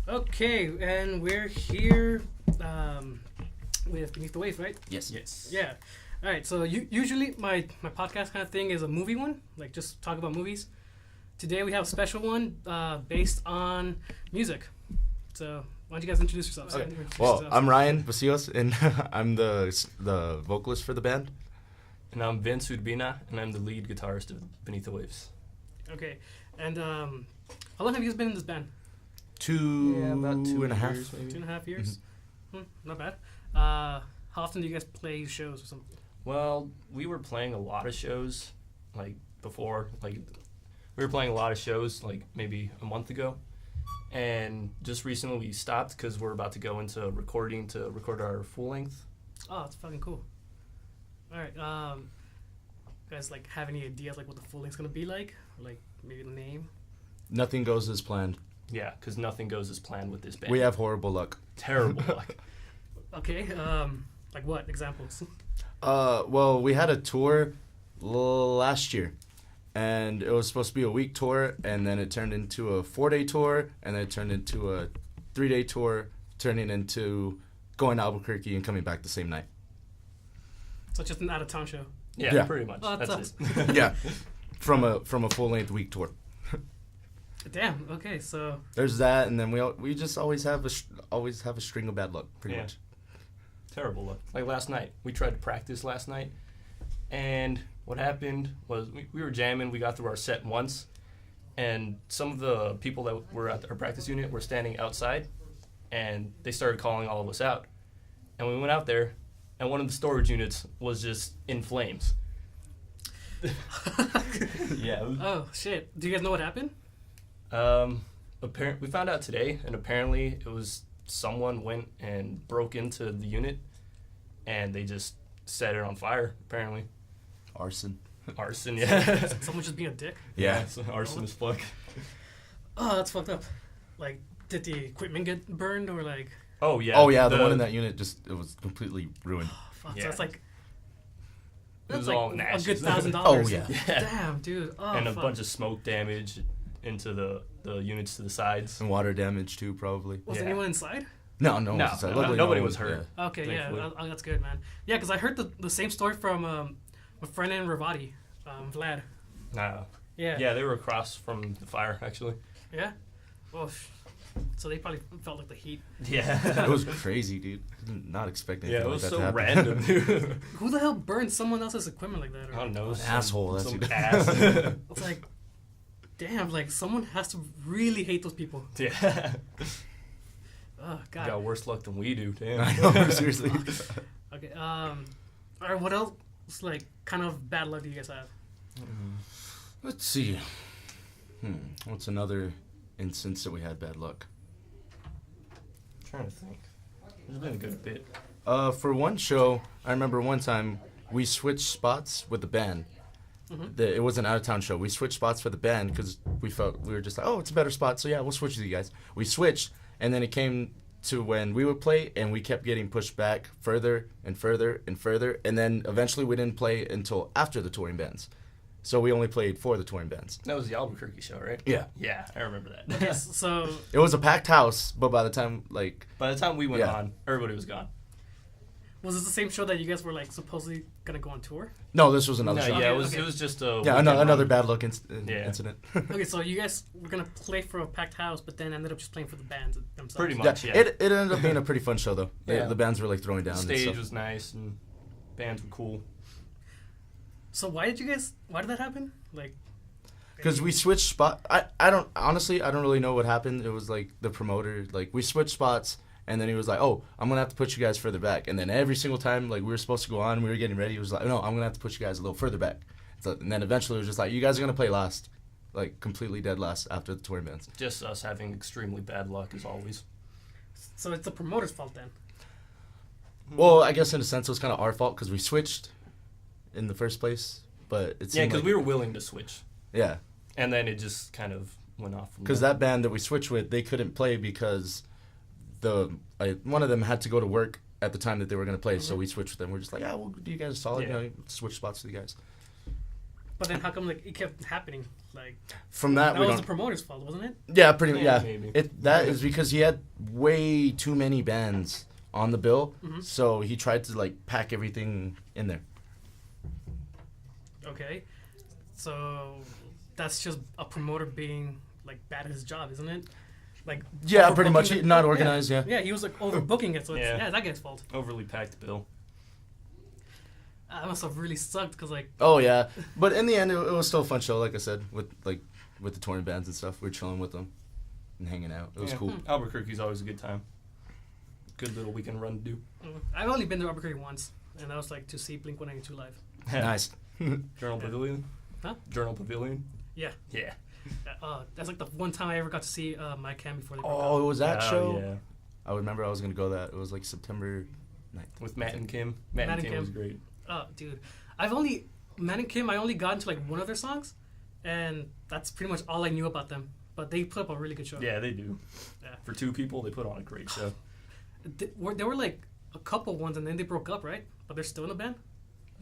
Okay, and we're here with Beneath the Waves, right? Yes. Yeah. All right, so usually my podcast kind of thing is a movie one, like just talk about movies. Today we have a special one based on music. So why don't you guys introduce yourselves? Okay. Well, I'm Ryan Basillos, and I'm the vocalist for the band. And I'm Vince Udbina, and I'm the lead guitarist of Beneath the Waves. Okay, and how long have you guys been in this band? About two and a half. years, maybe. 2.5 years? Not bad. How often do you guys play shows or something? Well, we were playing a lot of shows, before. We were playing a lot of shows, maybe a month ago. And just recently we stopped because we're about to go into recording to record our full length. Oh, that's fucking cool. All right, guys, have any ideas what the full length's gonna be like? Like maybe the name? Nothing goes as planned. Yeah, because nothing goes as planned with this band. We have horrible luck. Terrible luck. Okay, like what? Examples? Well, we had a tour last year, and it was supposed to be a week tour, and then it turned into a 4-day tour, and then it turned into a 3-day tour, turning into going to Albuquerque and coming back the same night. So it's just an out-of-town show? Yeah, pretty much. Oh, that That's sucks. it. Yeah, from a full-length week tour. Damn. Okay, so There's that, and then we just always have a string of bad luck, pretty much. Terrible luck. Like last night, we tried to practice last night, and what happened was we were jamming. We got through our set once, and some of the people that were at our practice unit were standing outside, and they started calling all of us out. And we went out there, and one of the storage units was just in flames. Yeah. oh shit. Do you guys know what happened? We found out today, and apparently it was someone went and broke into the unit, and they just set it on fire. Apparently, Arson. arson. Yeah. Someone just being a dick? Yeah. So arson as fuck. Oh, that's fucked up. Did the equipment get burned or Oh yeah. Oh yeah, the one in that unit it was completely ruined. fuck, Yeah. so that's It that's was like all in a ashes. good $1,000. Oh, yeah. Damn, dude. Oh, and a fuck. bunch of smoke damage into the units to the sides. And water damage too, probably. Was Yeah. anyone inside? No, No, inside. no, Luckily, nobody one was hurt. Okay, yeah, Thankfully. that's good, man. Yeah, because I heard the same story from my friend in Ravati, Vlad. Nah. Yeah. Yeah, they were across from the fire actually. Yeah? Well, so they probably felt the heat. Yeah. It was crazy, dude. Did not expect anything Yeah, it like was that to so happen. random, dude. Who the hell burned someone else's equipment like that? I don't know. An asshole, that's Some who- ass. It's damn, someone has to really hate those people. Yeah. Oh, You God. got worse luck than we do, damn. I know, seriously. Okay, all right, what else, kind of bad luck do you guys have? Let's see. What's another instance that we had bad luck? I'm trying to think. There's been a good bit. For one show, I remember one time we switched spots with the band. It was an out-of-town show. We switched spots for the band because we were just like, oh, it's a better spot, so yeah, we'll switch with you guys. We switched, and then it came to when we would play, and we kept getting pushed back further and further and further, and then eventually we didn't play until after the touring bands. So we only played for the touring bands. That was the Albuquerque show, right? Yeah. Yeah, I remember that. Okay, so It was a packed house, but by the time, By the time we went Yeah. on, everybody was gone. was this the same show that you guys were supposedly gonna go on tour? no, this was another No, show. yeah, Okay. it was just a Yeah, weekend another run. bad luck Yeah. incident. Okay, so you guys were gonna play for a packed house, but then ended up just playing for the bands themselves. Pretty much. Yeah, Yeah. it ended up being a pretty fun show though. Yeah. The bands were throwing The down. and stage stuff. was nice and bands were cool. So why did that happen? Because we switched spot. I don't really know what happened. It was the promoter, we switched spots, and then he was like, oh, I'm going to have to put you guys further back. And then every single time, we were supposed to go on, we were getting ready, he was like, no, I'm going to have to put you guys a little further back. So, and then eventually it was just like, you guys are going to play last, completely dead last after the touring bands. Just us having extremely bad luck as always. So it's the promoter's fault then. Well, I guess in a sense it was kind of our fault because we switched in the first place, but it Yeah, seemed because we were willing to switch. Yeah. And then it just kind of went off from Because there. that band that we switched with, they couldn't play because one of them had to go to work at the time that they were going to play, so we switched with them. We're just like, we'll do you guys a solid, Yeah. switch spots with you guys. But then how come it kept happening? Like From that, that we was don't. the promoter's fault, wasn't it? Yeah, pretty. Yeah, Yeah, maybe. that is because he had way too many bands on the bill, so he tried to like pack everything in there. Okay, so that's just a promoter being like bad at his job, isn't it? Like Yeah, pretty much. overbooking it. Not organized. Yeah. Yeah, he was like overbooking it, so it's, Yeah. yeah, that guy's fault. Overly packed bill. That must have really sucked because like Oh yeah, but in the end, it was still a fun show. Like I said, with the touring bands and stuff, we were chilling with them and hanging out. It was Yeah. cool. Albuquerque's always a good time. Good little weekend run to do. I've only been to Albuquerque once, and that was like to see Blink-182 live. Nice. Journal Pavilion? Huh? Journal Pavilion? Yeah. Yeah. That's like the one time I ever got to see My Cam before they broke Oh, up. it was that show. Yeah. I remember I was gonna go that. It was like September 9th. With Matt and Kim. Matt and Kim was great. Oh, dude, Matt and Kim. I only got into like one of their songs, and that's pretty much all I knew about them. But they put up a really good show. Yeah, they do. Yeah. For two people, they put on a great show. There were like a couple ones, and then they broke up, right? But they're still in the band.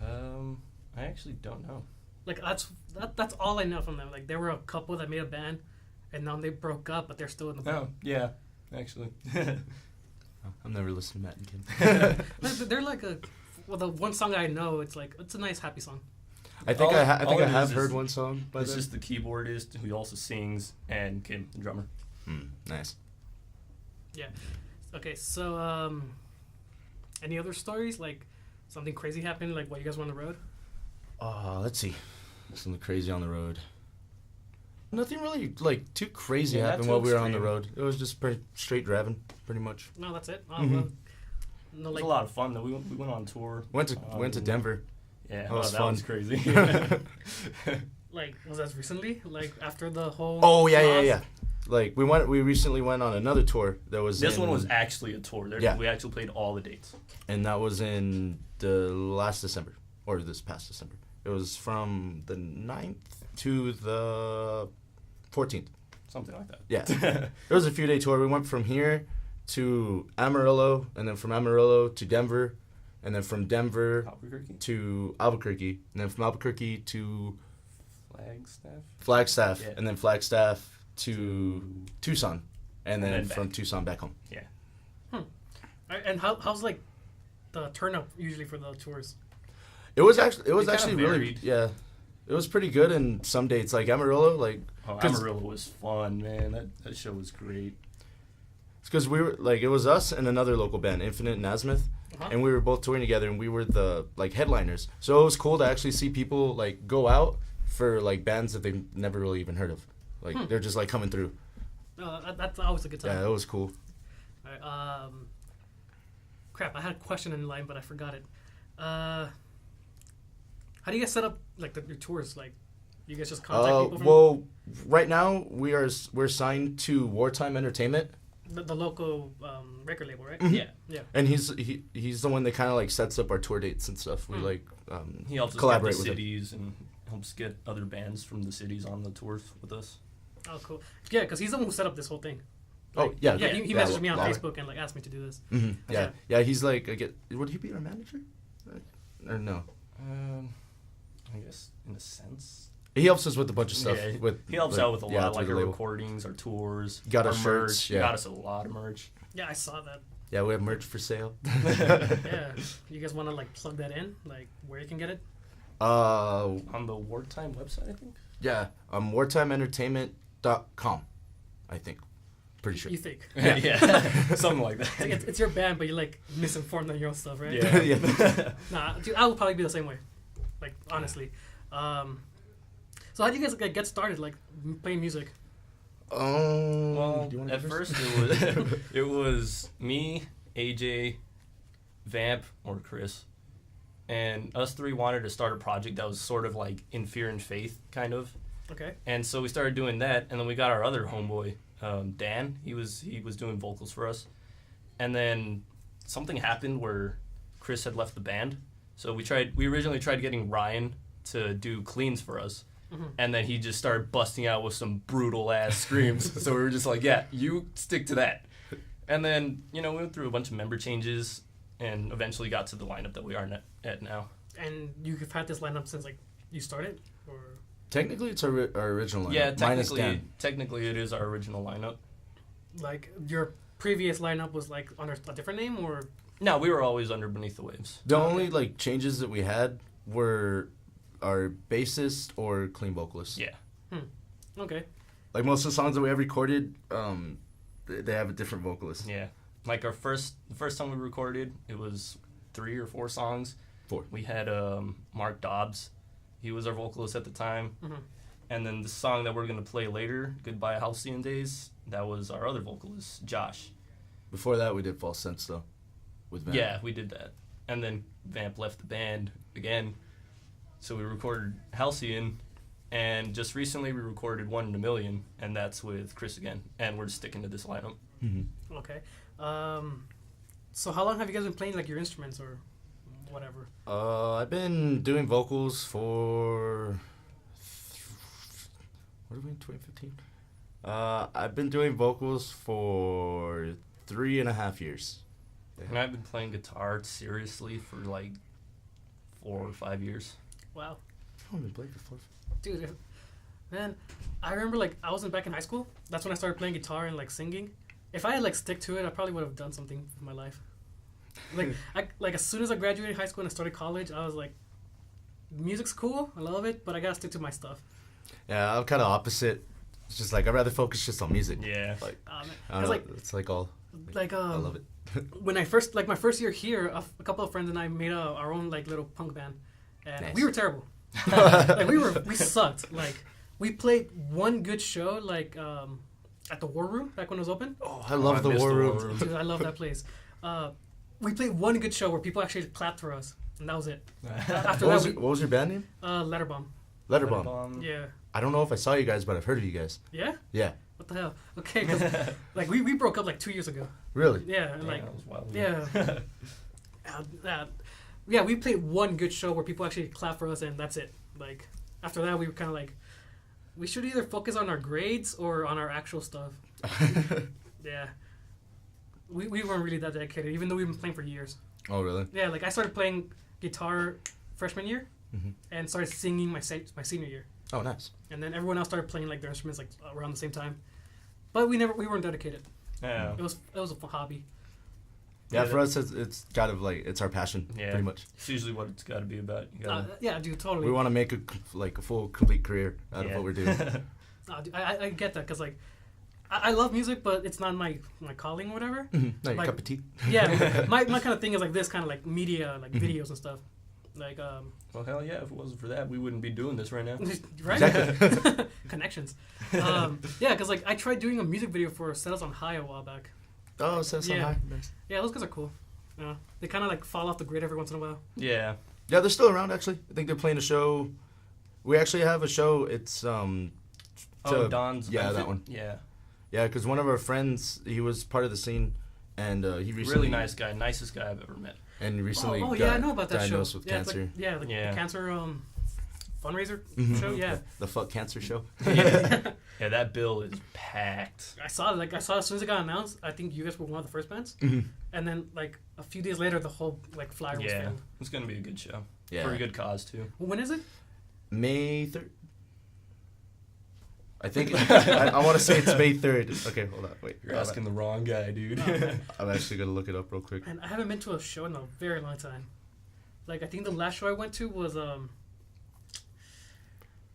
I actually don't know. Like that's all I know from them. Like there were a couple that made a band, and now they broke up, but they're still in the band. Oh, yeah, actually. I've never listened to Matt and Kim. They're like the one song I know. It's a nice happy song. I think All- I all it have is heard one song by It's them. just the keyboardist who also sings and Kim, the drummer. Nice. Yeah. Okay, so any other stories like something crazy happened like while you guys were on the road? Let's see. Something crazy on the road. Nothing really like too crazy Yeah, happened not while too we were on the extreme. road. It was just pretty straight driving, pretty much. No, that's it. Oh, Mhm. well, no, It was like a lot of fun though. We went on tour. Went to Denver. Yeah, That was that fun. was crazy. like was that recently? Like after the whole. Oh yeah, loss? yeah. Like we recently went on another tour that was This in, one was actually a tour. Yeah. We actually played all the dates. and that was in the last December or this past December. It was from the 9th to the 14th. Something like that. Yeah. It was a few day tour. We went from here to Amarillo, and then from Amarillo to Denver, and then from Denver Albuquerque? to Albuquerque, and then from Albuquerque to Flagstaff? Flagstaff, Yeah. and then Flagstaff to Tucson, and then then from back. Tucson back home. Yeah. And how's like the turn up usually for the tours? It was It kinda actually really varied. yeah. It was pretty good in some dates, like Amarillo, like Oh, 'Cause- Amarillo was fun, man. That show was great. because we were like it was us and another local band, Infinite and Azimuth, Uh-huh. and we were both touring together, and we were the like headliners. So it was cool to actually see people like go out for like bands that they've never really even heard of. Like they're just like coming through. That's always a good time. Yeah, it was cool. Alright, crap, I had a question in line, but I forgot it. How do you guys set up like your tours? Like, you guys just contact people from Well, right now we're signed to Wartime Entertainment, the local record label, right? Yeah. Yeah. and he's the one that kind of like sets up our tour dates and stuff. We like He helps us collaborate get with the him. cities and helps get other bands from the cities on the tours with us. Oh, cool. Yeah, because he's the one who set up this whole thing. Oh Like, yeah, Yeah, he messaged me on Lawler. Facebook and like asked me to do this. Yeah, Okay. yeah. He's like, would he be our manager? Or no? I guess in a sense. He helps us with a bunch of stuff. Yeah, with he helps like, out with a yeah, lot, through like the our label. recordings, our tours, Got our us shirts, merch. yeah. Got us a lot of merch. Yeah, I saw that. Yeah, we have merch for sale. Yeah. You guys want to like plug that in? Like where you can get it? On the Wartime website, I think. Yeah, wartimeentertainment.com, I think. Pretty sure. You think? Yeah, something like that. It's your band, but you're like misinformed on your own stuff, right? Yeah. Yeah. Nah, dude, I would probably be the same way. Like honestly. So how do you guys like, get started like playing music? Well, do you wanna at go first it was it was me, AJ, Vamp, or Chris, and us three wanted to start a project that was sort of like in Fear and Faith, kind of. Okay. And so we started doing that, and then we got our other homeboy, Dan. He was doing vocals for us, and then something happened where Chris had left the band. So we originally tried getting Ryan to do cleans for us, and then he just started busting out with some brutal ass screams. So we were just like, yeah, you stick to that. And then we went through a bunch of member changes, and eventually got to the lineup that we are at now. And you've had this lineup since like you started, or Technically, it's our original lineup. Yeah, minus Dan. technically it is our original lineup. Like your previous lineup was like under a different name, or No, we were always under Beneath the Waves. The only like changes that we had were our bassist or clean vocalist. Yeah. okay. Like most of the songs that we have recorded, they have a different vocalist. Yeah. Like the first time we recorded, it was 3 or 4 songs. 4. We had Mark Dobbs. He was our vocalist at the time. Mhm. And then the song that we're going to play later, Goodbye Halcyon Days, that was our other vocalist, Josh. Before that, we did False Sense though, with Vamp. Yeah, we did that. And then Vamp left the band again. So we recorded Halcyon. And just recently we recorded 1 in a Million. And that's with Chris again. And we're sticking to this lineup. Mm-hmm. Okay. So how long have you guys been playing like your instruments or whatever? I've been doing vocals for. What are we in 2015? I've been doing vocals for 3.5 years. And I've been playing guitar seriously for like 4 or 5 years. Wow. I've been playing before. Dude, man, I remember like I was back in high school. That's when I started playing guitar and like singing. If I had like stick to it, I probably would have done something with my life. Like as soon as I graduated high school and I started college, I was like, music's cool, I love it, but I gotta stick to my stuff. Yeah, I'm kind of opposite. It's just like I'd rather focus just on music. Yeah. Like Man, I don't know, like it's like all. like I love it. when I first like my first year here, a couple of friends and I made our own like little punk band, and Nice. we were terrible. Like we sucked. Like we played one good show like at the War Room back when it was open. Oh, I love the missed War the Room. War Room. Dude, I love that place. We played one good show where people actually clapped for us, and that was it. After What that, was your band name? Letterbomb. Letterbomb. Yeah. I don't know if I saw you guys, but I've heard of you guys. Yeah? Yeah. What the hell? Okay, 'cause, like we broke up like 2 years ago. Really? Yeah, and, Yeah, like that was wild. yeah. Yeah, we played one good show where people actually clapped for us, and that's it. Like after that, we were kind of like, we should either focus on our grades or on our actual stuff. Yeah. We weren't really that dedicated, even though we've been playing for years. Oh, really? Yeah, like I started playing guitar freshman year, Mhm. and started singing my senior year, Oh, nice. and then everyone else started playing like their instruments like around the same time. But we weren't dedicated. Yeah. It was a fun hobby. Yeah, Yeah, for us, it's kind of like it's our passion, Yeah. pretty much. It's usually what it's got to be about. You gotta, Yeah, dude, totally. We want to make a full, complete career out of Yeah. what we're doing. Dude, I get that because like I love music, but it's not my calling or whatever. No, your Like- cup of tea. Yeah, my kind of thing is like this kind of like media, like videos and stuff. Like well, hell yeah. If it wasn't for that, we wouldn't be doing this right now. right? Exactly. Connections. Yeah, because like I tried doing a music video for Set Us on High a while back. Oh, so Yeah. high. Nice. Yeah, those guys are cool. Yeah, they kind of like fall off the grid every once in a while. Yeah. Yeah, they're still around actually. I think they're playing a show. We actually have a show. It's Oh, Don's. yeah, Benefit? that one. Yeah. Yeah, because one of our friends, he was part of the scene, and he recently Really nice guy. Nicest guy I've ever met. and recently Oh, got yeah, I know about that show. diagnosed with Yeah, it's cancer. like, yeah, like Yeah. the cancer fundraiser Mhm. show. Yeah, The fuck cancer show. Yeah. Yeah, that bill is packed. I saw it. Like I saw it as soon as it got announced. I think you guys were one of the first bands, Mhm. and then like a few days later, the whole like flyer was Yeah. filled. It's going to be a good show. Yeah. For a good cause, too. When is it? May 3rd. I think I want to say it's May 3rd. Okay, hold on. Wait. You're asking the wrong guy, dude. I'm actually gonna look it up real quick. And I haven't been to a show in a very long time. Like I think the last show I went to was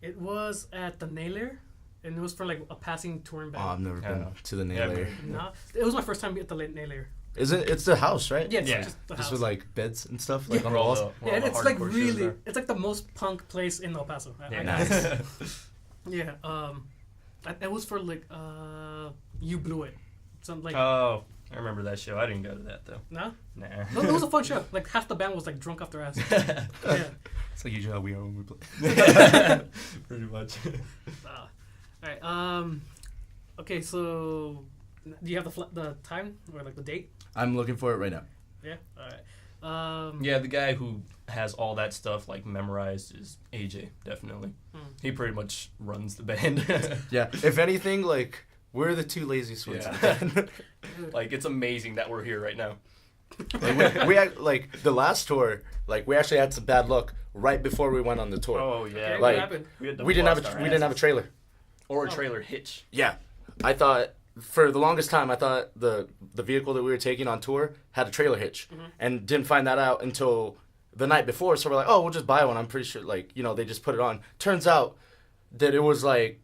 it was at the Naylor, and it was for like a passing touring Oh, band. I've never been Yeah. to the nail Yeah, layer. No, it was my first time at the Naylor. Isn't it's the house, right? Yeah, it's Yeah. just the Just house. with like beds and stuff like Yeah. on the Where all walls. the- where Yeah, all the it's like hardcore shows really, are. it's like the most punk place in El Paso. I Yeah. guess. Yeah. It was for like You Blew It. Something like Oh, I remember that show. I didn't go to that, though. no, Nah. no, it was a fun show. Like half the band was like drunk off their ass. Yeah. It's like usually how we are when we play. Pretty much. All right. Okay, so do you have the time or like the date? I'm looking for it right now. Yeah. All right. Yeah, the guy who has all that stuff like memorized is AJ, definitely. He pretty much runs the band. Yeah. If anything, like we're the two lazy Swedes. Yeah. Dude, Like, it's amazing that we're here right now. Like, like the last tour, like we actually had some bad luck right before we went on the tour. Oh yeah. Okay, what Like happened? we didn't have a trailer. or a trailer hitch. Yeah, I thought for the longest time I thought the vehicle that we were taking on tour had a trailer hitch, and didn't find that out until the night before. So we're like, oh, we'll just buy one. I'm pretty sure, like, you know, they just put it on. Turns out that it was like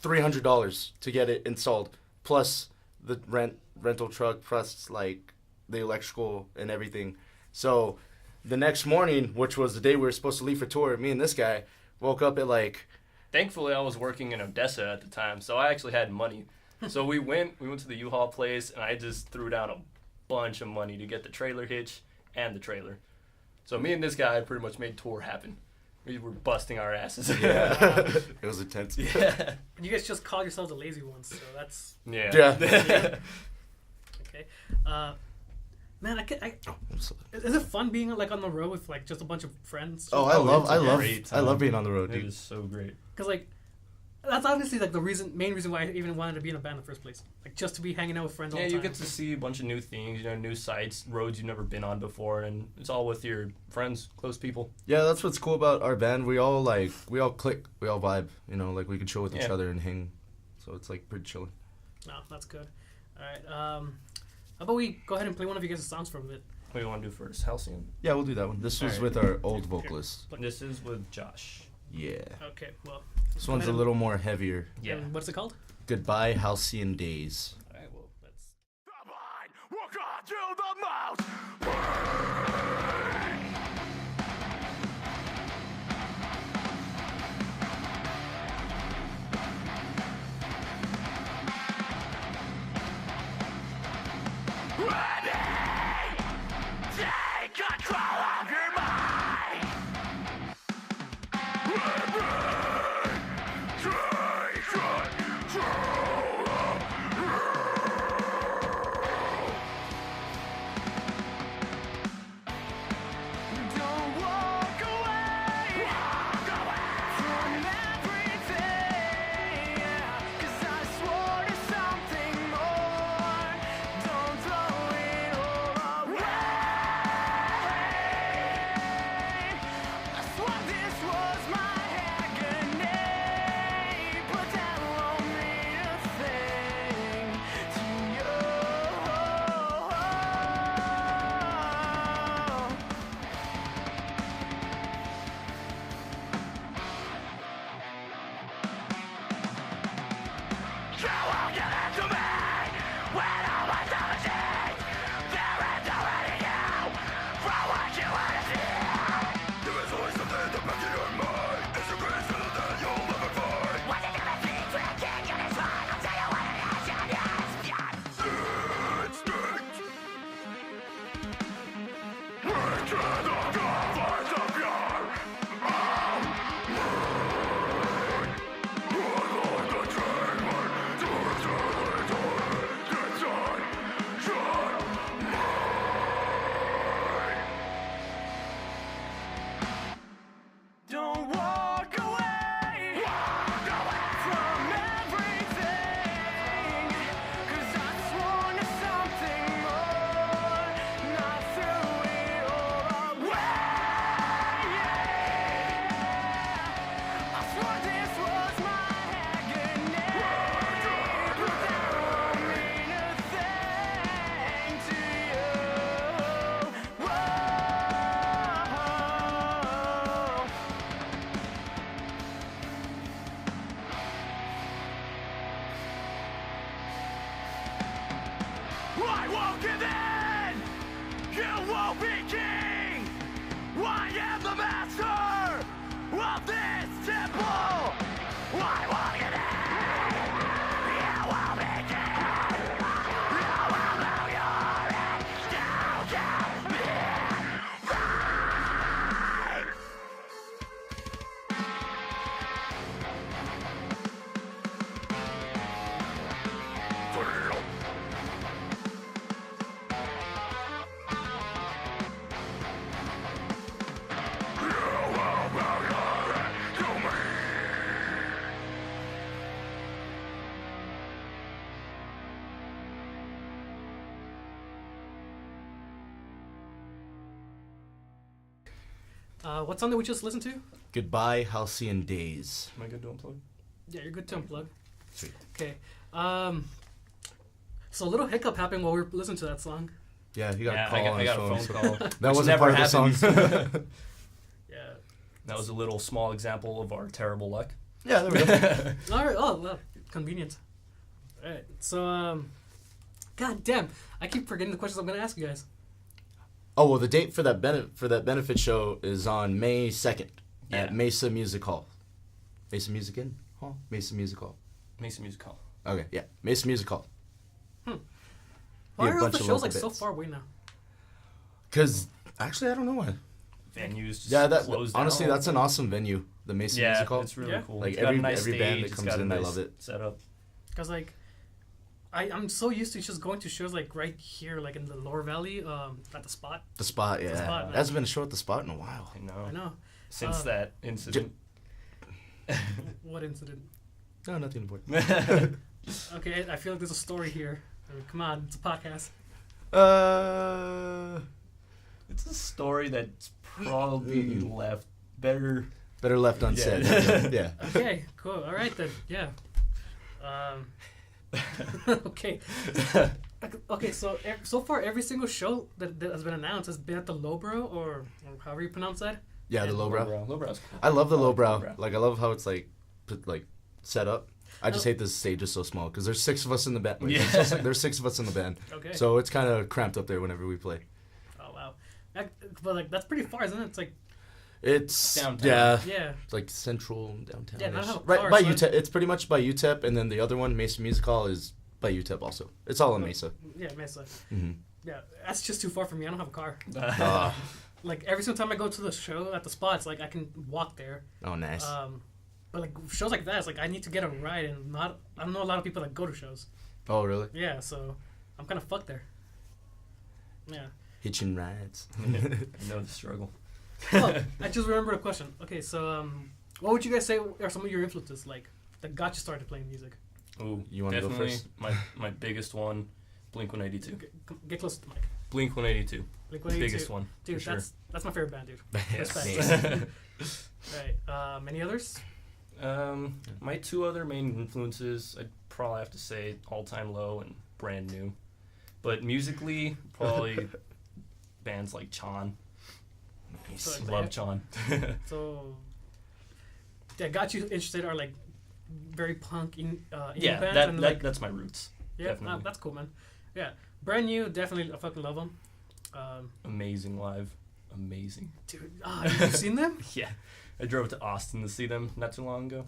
$300 to get it installed, plus the rental truck, plus like the electrical and everything. So the next morning, which was the day we were supposed to leave for tour, me and this guy woke up at like. Thankfully, I was working in Odessa at the time, so I actually had money. So we went to the U-Haul place, and I just threw down a bunch of money to get the trailer hitch and the trailer. So me and this guy pretty much made tour happen. We were busting our asses. Yeah. It was intense. Yeah. You guys just call yourselves the lazy ones, so that's Yeah. okay. Man, Oh, I'm sorry. is it fun being like on the road with like just a bunch of friends? Oh, it's a great I love time. being on the road, It dude. is so great. Because like that's obviously like the main reason why I even wanted to be in a band in the first place. Like just to be hanging out with friends all Yeah, the you time. get to see a bunch of new things, new sights, roads you've never been on before, and it's all with your friends, close people. Yeah, that's what's cool about our band. We all click, we all vibe. You know, like we can chill with each Yeah. other and hang. So it's like pretty chilling. No, that's good. All right. How about we go ahead and play one of you guys' songs from it? What do you want to do first? Halcyon. Yeah, we'll do that one. This was Alright. with our old vocalist. This is with Josh. Yeah. Okay. Well. This one's a little more heavier. Yeah. And what's it called? Goodbye, Halcyon Days. All right. Well, let's. What song did we just listen to? Goodbye, Halcyon Days. Am I good to unplug? Yeah, you're good to unplug. Sweet. Okay. So a little hiccup happened while we were listening to that song. Yeah, he got a call on I his got a phone so call. that which wasn't never part of the song. happens. Yeah. That was a little small example of our terrible luck. Yeah, there we go. All right. Oh, well, convenient. All right. So, God damn, I keep forgetting the questions I'm gonna ask you guys. Oh well, the date for that benefit show is on May 2nd at Yeah. Mesa Music Hall. Mesa Music Inn Hall. Mesa Music Hall. Mason Music Hall. Okay, yeah, Mesa Music Hall. Why Yeah, a are bunch the of shows like local so bands. far away now? Cause actually, I don't know why. Venues just Yeah, that closed honestly, down. that's an awesome venue. The Mesa Yeah, Music Hall. it's really Yeah. cool. Like It's got a every nice band stage, that it's comes got a in, I nice love it. Setup. Because like, I'm so used to just going to shows like right here, like in the Lower Valley, at the Spot. The Spot, yeah. Spot, man. Hasn't been a show at the Spot in a while. I know. I know. Since Uh, that incident. What incident? No, nothing important. Okay, I feel like there's a story here. I mean, come on, it's a podcast. It's a story that's probably left better. Better left unsaid. Yeah. Yeah. Okay, cool. All right then. Yeah. Okay. Okay. So so far, every single show that has been announced has been at the Lowbrow or however you pronounce that. Yeah, the And lowbrow. Lowbrow's cool. I love the I like lowbrow. lowbrow. Like I love how it's like set up. I just Oh. hate the stage is so small because there's 6 of us in the band. Like, Yeah. there's 6 of us in the band, Okay. so it's kind of cramped up there whenever we play. Oh wow. But like that's pretty far, isn't it? It's like It's Downtown. yeah, yeah. it's like central downtown. Yeah, not have a right car, by so I- UTEP. It's pretty much by UTEP, and then the other one, Mesa Music Hall, is by UTEP also. It's all in Mesa. Yeah, Mesa. Mm-hmm. Yeah, that's just too far for me. I don't have a car. Ah. Like every single time I go to the show at the Spots, like I can walk there. Oh, nice. But like shows like that, it's like I need to get a ride, and I don't know a lot of people that go to shows. Oh, really? Yeah, so I'm kind of fucked there. Yeah. Hitching rides. I know the struggle. Oh, I just remembered a question. Okay, so what would you guys say are some of your influences, like that got you started playing music? Ooh, You wanna go definitely first? my biggest one, Blink 182. Get close to the mic. Blink 182, Like what do you biggest do? one. Dude, for sure. that's my favorite band, dude. Yes. Respect. Right. Any others? My 2 other main influences, I'd probably have to say All Time Low and Brand New. But musically, probably bands like Chan. So, Love Chan. So that got you interested are like very punk indie Yeah, bands that, and that like that's my roots. yeah, definitely. that's cool, man. Yeah, Brand New, definitely I fucking love them. Amazing live. Amazing. Dude, you've seen them? Yeah. I drove to Austin to see them not too long ago.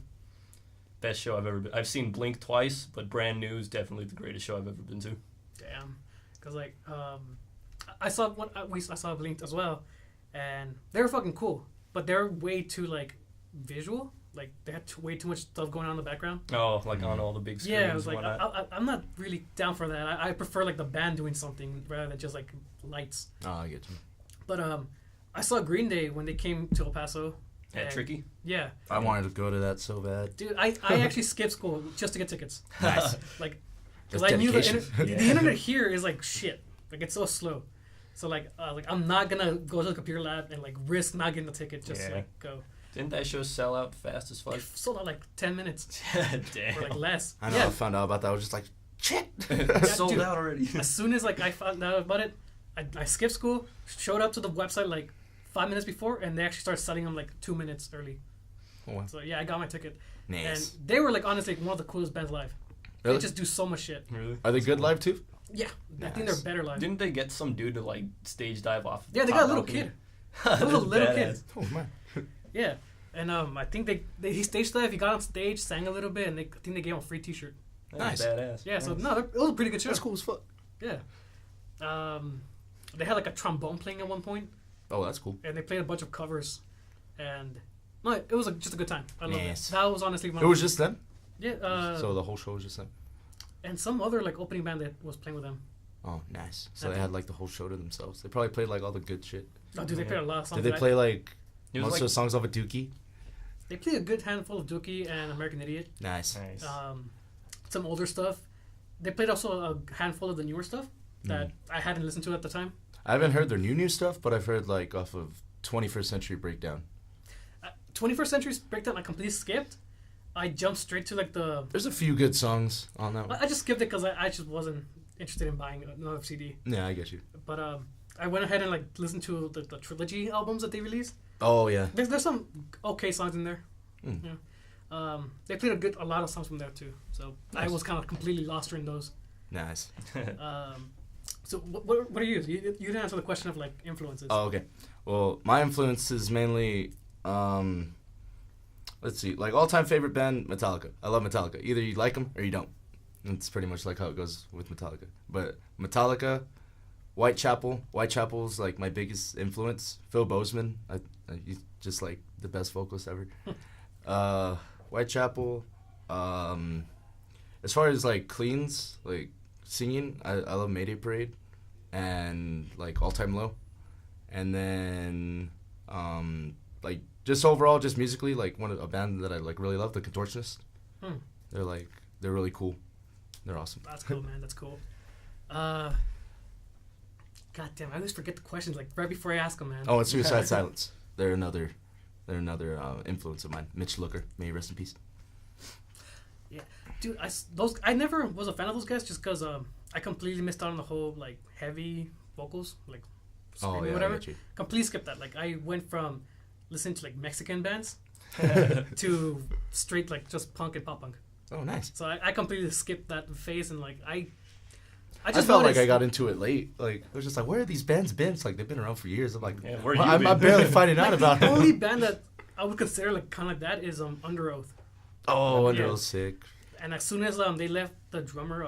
Best show I've ever been. I've seen Blink twice, but Brand New is definitely the greatest show I've ever been to. Damn, because like I saw I saw Blink as well, and they were fucking cool, but they're way too like visual. Like they had way too much stuff going on in the background. Oh, like on all the big screens. Yeah, I was and like, whatnot. I'm not really down for that. I prefer like the band doing something rather than just like lights. Oh, I get you. But I saw Green Day when they came to El Paso. Yeah, and- Tricky. Yeah, I wanted to go to that so bad. dude, I actually skipped school just to get tickets. Nice. Like, because That's I knew dedication. the internet here is like shit. Like it's so slow. So like I'm not gonna go to the computer lab and like risk not getting the ticket just to Yeah. like go. Didn't that show sell out fast as fuck? It sold out like 10 minutes Damn. or like less. I know. Yeah, I found out about that. I was just like, shit. Sold dude. out already. as soon as like I found out about it, I skipped school, showed up to the website like 5 minutes before, and they actually started selling them like 2 minutes early. Oh, wow. So yeah, I got my ticket, Nice. and they were like honestly one of the coolest bands live. Really? They just do so much shit. Really? Are they good live too? Yeah, I think Nice. they're better live. Didn't they get some dude to like stage dive off? Yeah, they top got a little balcony? kid. It was a little kid. Badass. Oh man. Yeah, and I think he staged dive. He got on stage, sang a little bit, and I think they gave him a free T-shirt. That's Nice. badass. Yeah, so Nice. no, it was a pretty good show. That's cool as fuck. Yeah. They had like a trombone playing at one point, Oh, that's cool. and they played a bunch of covers, and no, it was just a good time. I love Nice. it. That was honestly one. It was just them. yeah. So the whole show was just them. And some other like opening band that was playing with them. Oh, nice. So I they think- had like the whole show to themselves. They probably played like all the good shit. Oh, dude, they played a lot of songs. Did they that- play like It was most like of the songs off of Dookie? They played a good handful of Dookie and American Idiot. Nice. nice. Some older stuff. They played also a handful of the newer stuff that I hadn't listened to at the time. I haven't heard their new stuff, but I've heard like off of 21st Century Breakdown. 21st Century Breakdown, I completely skipped. I jumped straight to like the. There's a few good songs on that one. I just skipped it because I just wasn't interested in buying another CD. Yeah, I get you. But I went ahead and like listened to the trilogy albums that they released. Oh yeah. There's some okay songs in there. Mm. Yeah. They played a lot of songs from there too. So I Nice. was kind of completely lost during those. Nice. So what are you? You didn't answer the question of like influences. Oh, okay. Well, my influence is mainly, let's see, like all-time favorite band, Metallica. I love Metallica. Either you like them or you don't. It's pretty much like how it goes with Metallica. But Metallica, Whitechapel. Whitechapel's like my biggest influence. Phil Bozeman. He's just like the best vocalist ever. Whitechapel. As far as like cleans, like singing, I love Mayday Parade and like All Time Low. And then like just overall, just musically, like a band that I like really love, The Contortionists. They're really cool. They're awesome. That's cool, man. That's cool. God damn, I always forget the questions like right before I ask them, man. Oh, and Suicide Silence. They're another influence of mine. Mitch Looker, may he rest in peace. Yeah, dude, I never was a fan of those guys just because I completely missed out on the whole like heavy vocals, like screaming or whatever. I get you. Completely skipped that. Like I went from listening to like Mexican bands to straight like just punk and pop punk. Oh, nice. So I completely skipped that phase and like I I just felt noticed, like I got into it late. Like I was just like, where are these bands been? It's like they've been around for years. I'm like, Yeah, where well, you I'm been? barely finding out like, about the it. only band that I would consider like kind of like that is Under Oath. Oh, Under Yeah. Oath sick. And as soon as they left the drummer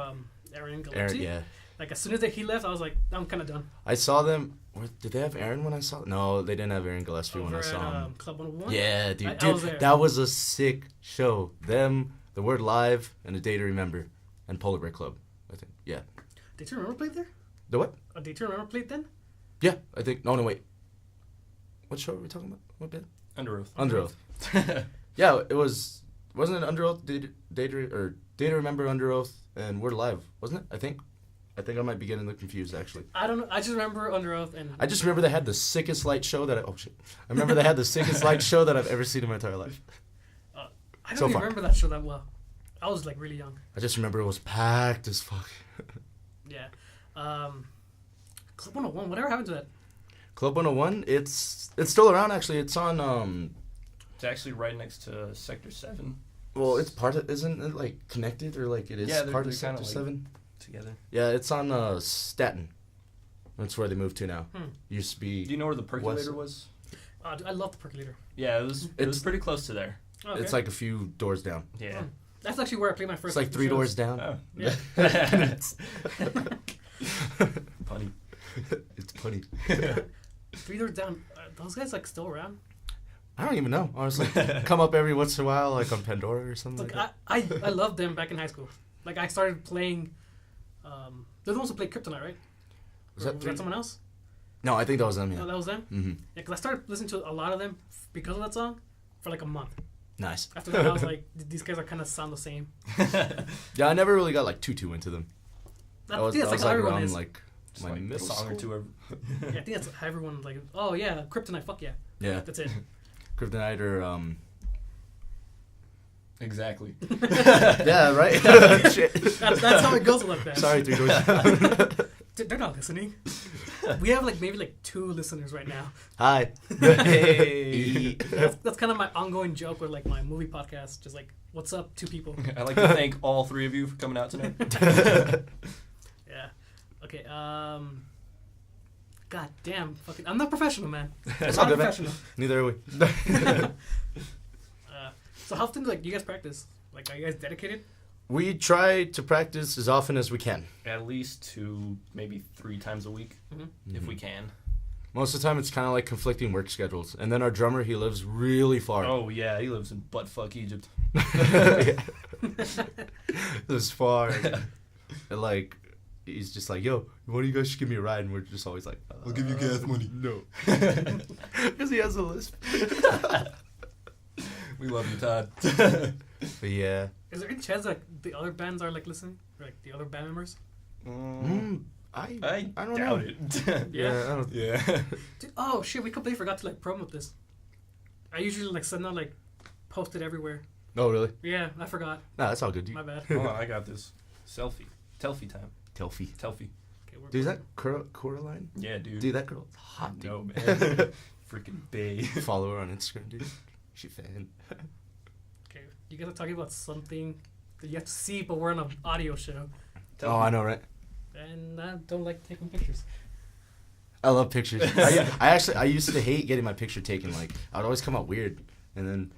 Aaron Gillespie, Yeah. like as soon as he left, I was like, I'm kind of done. I saw them. Did they have Aaron when I saw? No, they didn't have Aaron Gillespie when I Over saw at him. Club 101. Yeah, dude. I was there. That was a sick show. Them, The Word Live, and A Day to Remember, and Polar Bear Club. I think. Yeah. Did you remember played there? The what? Did you remember played then? Yeah, I think. No, wait. What show are we talking about? What band? Under Oath. Under Oath. Yeah, it was. Wasn't it Under Oath? Day to Remember, Under Oath, and Word Live, wasn't it? I think I might be getting confused actually. I don't know. I just remember Under Oath and I just remember they had the sickest light show that I remember they had the sickest light show that I've ever seen in my entire life. I don't so even far. remember that show that well. I was like really young. I just remember it was packed as fuck. Yeah. Club 101. Whatever happened to that? Club 101, it's still around actually. It's on It's actually right next to Sector 7 well, it's part of, isn't it like connected or like it is Yeah, they're part of kinda Sector like- 7? together. Yeah, it's on Staten. That's where they moved to now. Used to be Do you know where the percolator West- was? I love the Percolator. Yeah, it was It's- pretty close to there. Okay. It's like a few doors down. Yeah. That's actually where I played my first. It's like 3 shows. doors down. Oh. Yeah. Funny. It's funny. 3 doors down. Those guys like still around? I don't even know, honestly. Come up every once in a while, like on Pandora or something Like like that. I loved them back in high school. Like I started playing. They're the ones who played Kryptonite, right? Was Or that was three? that someone else? No, I think that was them, No, yeah. that was them. Mm-hmm. Yeah, because I started listening to a lot of them because of that song for like a month. Nice. After that, I was like, these guys are kind of sound the same. Yeah, I never really got like too into them. That, I was, that's I like was how like everyone around is. like Just my like a middle song school. or two. Yeah, I think that's how everyone's like, oh yeah, Kryptonite, fuck yeah. Yeah, That's it. Kryptonite or Exactly. yeah, right. Shit. That's how it goes like that. Sorry, 3 doors down. They're not listening. We have like maybe like 2 listeners right now. Hi. Hey. That's kind of my ongoing joke with like my movie podcast. Just like, what's up, 2 people? I'd like to thank all 3 of you for coming out tonight. Yeah. Okay. God damn. Fucking. I'm not professional, man. I'm That's not all good, man. professional. Neither are we. So how often like you guys practice? Like, are you guys dedicated? We try to practice as often as we can. At least 2, maybe 3 times a week, if we can. Most of the time, it's kind of like conflicting work schedules. And then our drummer, he lives really far. Oh, yeah, he lives in buttfuck Egypt. This far. And like, he's just like, yo, one of you guys should give me a ride. And we're just always like, I'll give you gas money. No. Because he has a lisp. We love you, Todd. But yeah. Is there any chance that the other bands are like listening? Or, like the other band members? I don't doubt know. it. Yeah, I don't. Yeah. Dude, oh shit, we completely forgot to like promote this. I usually like send out like post it everywhere. Oh really? Yeah, I forgot. Nah, that's all good. My bad. Hold on, I got this. Selfie. Telfie time. Telfie. Telfie. Okay, Dude, is that Coraline? Yeah, dude. Dude, that girl's hot, dude. No, man. Freaking bae. Follow her on Instagram, dude. She fan. Okay, you guys are talking about something that you have to see, but we're on an audio show, Oh, I know, right? and I don't like taking pictures. I love pictures. I used to hate getting my picture taken. Like, I would always come out weird. And then,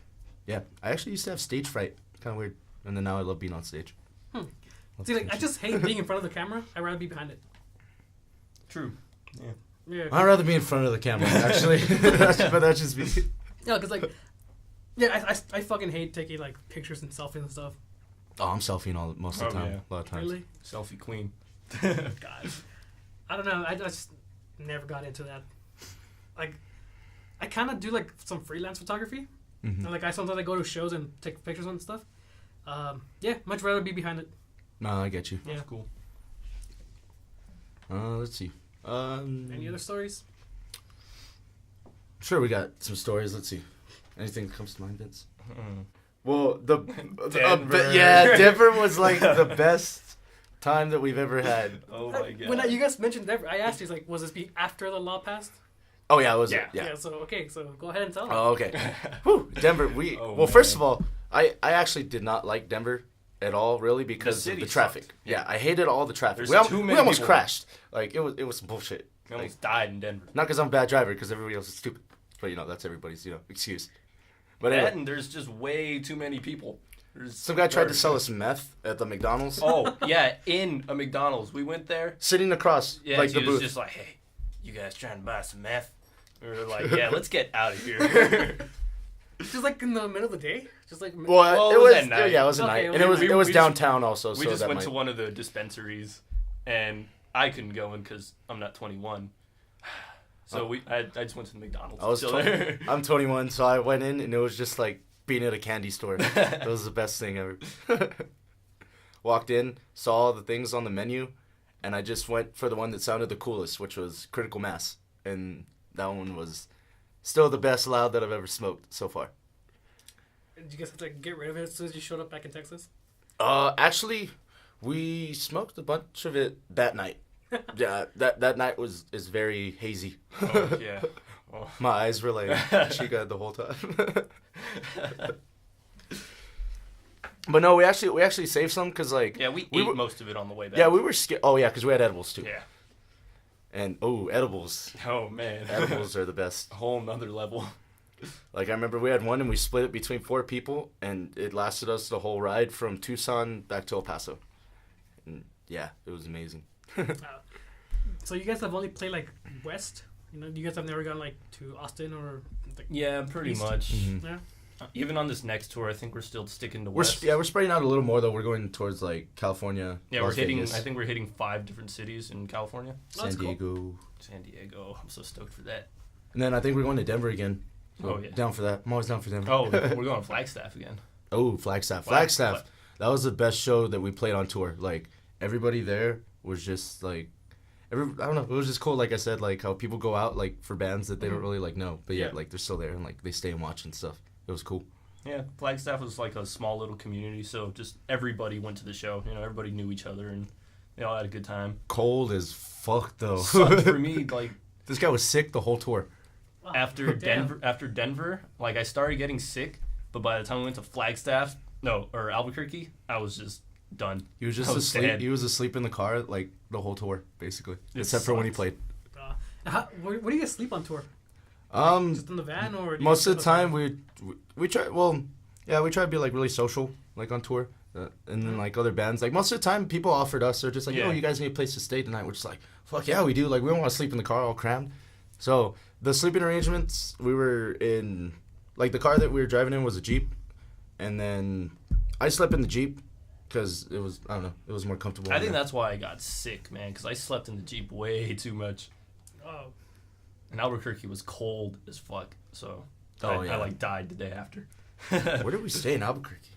yeah, I actually used to have stage fright. Kind of weird. And then now I love being on stage. Love See, like I attention. just hate being in front of the camera. I'd rather be behind it. True. Yeah. Yeah. I'd rather be in front of the camera, actually. But that's just me. Yeah, because like, yeah, I fucking hate taking like pictures and selfies and stuff. Oh, I'm selfieing most of the Oh, time. yeah. A lot of times. Really? Selfie queen. God, I don't know. I just never got into that. Like, I kind of do like some freelance photography. Mhm. And, like sometimes I go to shows and take pictures and stuff. Yeah, much rather be behind it. No, I get you. Yeah. That's cool. Let's see. Any other stories? Sure, we got some stories. Let's see. Anything that comes to mind, Vince? Mm. Well, Denver. yeah, Denver was like the best time that we've ever had. Oh my god. When you guys mentioned Denver, I asked you like, was this be after the law passed? Oh yeah, it was. Yeah. Yeah. So okay, so go ahead and tell them. Oh okay. Whew, Denver. Oh, well, first man. of all, I actually did not like Denver at all, really, because of city the traffic. sucked. Yeah, I hated all the traffic. There's We too many we almost people. crashed. Like it was bullshit. We Like, almost died in Denver. not because I'm a bad driver, because everybody else is stupid. But that's everybody's excuse. But anyway, And there's just way too many people. There's some guy tried to sell us meth at the McDonald's. Oh yeah, in a McDonald's. We went there. Sitting across Yeah, like he the was booth. just like, "Hey, you guys trying to buy some meth?" We were like, "Yeah, let's get out of here." Just like in the middle of the day, just like Well, it it was was at night. yeah, it was at Okay, night, okay. and it was We just- downtown also. We so just that went might... to one of the dispensaries, and I couldn't go in because I'm not 21. So I just went to the McDonald's. I was Still 20, there. I'm 21, so I went in, and it was just like being at a candy store. It was the best thing ever. Walked in, saw all the things on the menu, and I just went for the one that sounded the coolest, which was Critical Mass, and that one was still the best loud that I've ever smoked so far. Did you guys have to get rid of it as soon as you showed up back in Texas? Actually, we smoked a bunch of it that night. Yeah, that night is very hazy. Oh, yeah. Oh. My eyes were like chica the whole time. But no, we actually saved some because like Yeah, we We ate were- most of it on the way back. yeah, we were scared. Oh yeah, because we had edibles too. Yeah. And edibles. Oh man. Edibles are the best. A whole nother level. Like I remember we had one and we split it between 4 people, and it lasted us the whole ride from Tucson back to El Paso. And yeah, it was amazing. So you guys have only played like West. You guys have never gone like to Austin or like, Yeah, pretty East. much. yeah. Even on this next tour, I think we're still sticking to We're West. we're spreading out a little more though. We're going towards like California. Yeah, Las we're hitting. Vegas, I think we're hitting 5 different cities in California. Oh, San that's cool. Diego. San Diego. I'm so stoked for that. And then I think we're going to Denver again. So Oh, yeah. Down for that. I'm always down for Denver. Oh, we're going to Flagstaff again. Oh, Flagstaff. Flag- Flagstaff. Flag- That was the best show that we played on tour. Like, everybody there was just, like... I don't know. It was just cool, like I said, like, how people go out, like, for bands that they don't really, like, know. But, yeah, Yeah. like, they're still there, and, like, they stay and watch and stuff. It was cool. Yeah, Flagstaff was like a small little community, so just everybody went to the show. Everybody knew each other, and they all had a good time. Cold as fuck, though. Sucked for me, like This guy was sick the whole tour. Wow. after Damn. Denver, like I started getting sick, but by the time we went to Flagstaff, or Albuquerque, I was just done. He was just I was asleep. sad. He was asleep in the car, like, the whole tour, basically. It Except for when he sucked. played. Where do you guys sleep on tour? Just in the van or? do you Most sleep of the time we try. Well, yeah, we try to be like really social, like on tour, and then like other bands. Like most of the time, people offered us. They're just like, Yeah. "Yo, you guys need a place to stay tonight." We're just like, "Fuck yeah, we do." Like we don't want to sleep in the car all crammed. So the sleeping arrangements, we were in, like the car that we were driving in was a Jeep, and then I slept in the Jeep because it was it was more comfortable. I in think there. that's why I got sick, man, because I slept in the Jeep way too much. Oh, And Albuquerque was cold as fuck, so Oh, I yeah. like died the day after. Where did we stay in Albuquerque?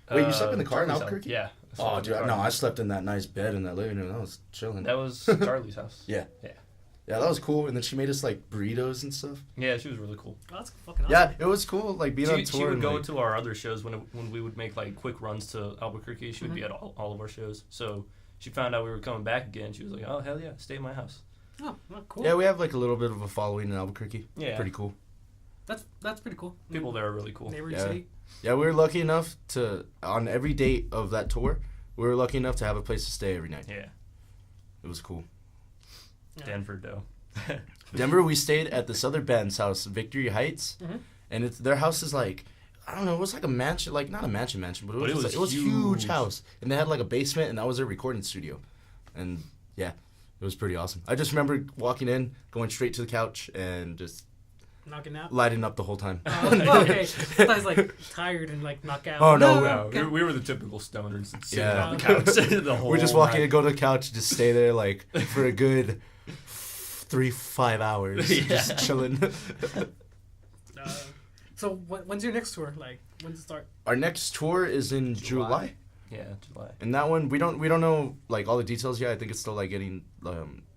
Wait, you slept in the car in Charlie's Albuquerque? Yeah, Oh, dude, no, I slept in that nice bed in that living room. That was chilling. That was Charlie's house. Yeah. Yeah. Yeah, that was cool. And then she made us like burritos and stuff. Yeah, she was really cool. Oh, that's fucking awesome. Yeah, it was cool. Like being on tour. She would and, go like, to our other shows when we would make like quick runs to Albuquerque. She would be at all of our shows. So she found out we were coming back again. She was like, "Oh hell yeah, stay at my house." Oh, well, cool. Yeah, we have like a little bit of a following in Albuquerque. Yeah. Pretty cool. That's pretty cool. People there are really cool. Neighboring Yeah. city. Yeah, we were lucky enough to on every date of that tour, we were lucky enough to have a place to stay every night. Yeah. It was cool. Yeah. Denver though. Denver, we stayed at this other band's house, Victory Heights, and it's their house is like, I don't know, it was like a mansion, like not a mansion, but it was a huge house, and they had like a basement, and that was their recording studio, and yeah, it was pretty awesome. I just remember walking in, going straight to the couch, and just Knocking out. lighting up the whole time. Oh, okay. I thought I was like tired and like knock out. Oh, no. No, okay. we were the typical stoners sitting Yeah. on the couch the whole We just walk in night. and go to the couch, just stay there like for a good 3-5 hours, Yeah. just chilling. So when's your next tour? Like when's it start? Our next tour is in July. Yeah, July. And that one we don't know like all the details yet. I think it's still like getting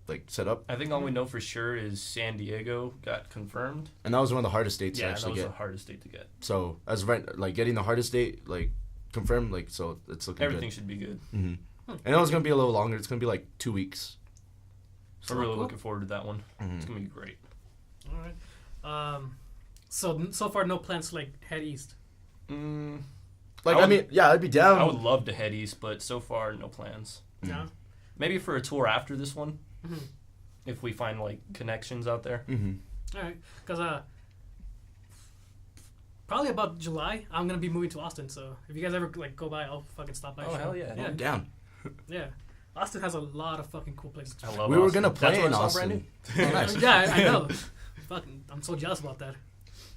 like set up. I think all we know for sure is San Diego got confirmed. And that was one of the hardest dates to Yeah, that actually was get. the hardest date to get. So as right like getting the hardest date like confirmed, like so it's looking Everything should be good. good. Mm-hmm. And it was gonna be a little longer. It's gonna be like 2 weeks. I'm really cool. looking forward to that one. Mhm. It's gonna be great. All right. So far no plans to like head east. Like I I would- mean, yeah, I'd be down. I would love to head east, but so far no plans. No. Maybe for a tour after this one, Mhm. if we find like connections out there. Mm-hmm. All right. Because probably about July I'm gonna be moving to Austin. So if you guys ever like go by, I'll fucking stop by. Oh, a show. hell yeah. Yeah. Down. Yeah. Austin has a lot of fucking cool places. I love We were Austin. gonna play That's where in I saw Austin. Brandon. Oh, nice. Yeah, I know. Fucking, I'm so jealous about that.